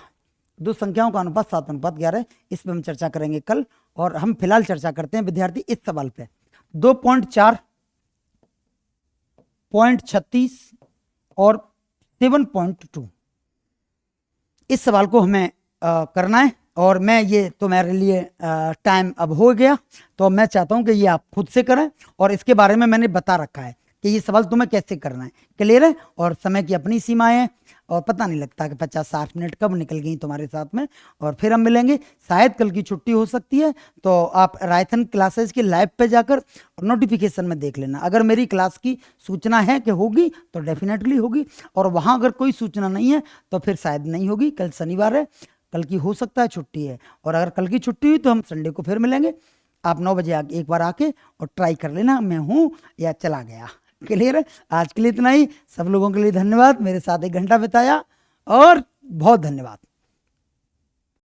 दो संख्याओं का अनुपात 7:11। इस पर हम चर्चा करेंगे कल। और हम फिलहाल चर्चा करते हैं विद्यार्थी इस सवाल पे, 2.4, .36 और 7.2। इस सवाल को हमें करना है। और मैं ये तो मेरे लिए टाइम अब हो गया, तो मैं चाहता हूं कि ये आप खुद से करें। और इसके बारे में मैंने बता रखा है कि ये सवाल तुम्हें कैसे करना है, क्लियर है। और समय की अपनी सीमाएं हैं, और पता नहीं लगता कि 50-60 मिनट कब निकल गई तुम्हारे साथ में। और फिर हम मिलेंगे, शायद कल की छुट्टी हो सकती है, तो आप रायथन क्लासेस के लाइव पे जाकर नोटिफिकेशन में देख लेना। अगर मेरी क्लास की सूचना है कि होगी तो डेफिनेटली होगी, और वहाँ अगर कोई सूचना नहीं है तो फिर शायद नहीं होगी। कल शनिवार है, कल की हो सकता है छुट्टी है। और अगर कल की छुट्टी हुई तो हम संडे को फिर मिलेंगे। आप 9 बजे एक बार आके और ट्राई कर लेना, मैं हूँ या चला गया, क्लियर है। आज के लिए इतना ही। सब लोगों के लिए धन्यवाद, मेरे साथ 1 घंटा बिताया, और बहुत धन्यवाद।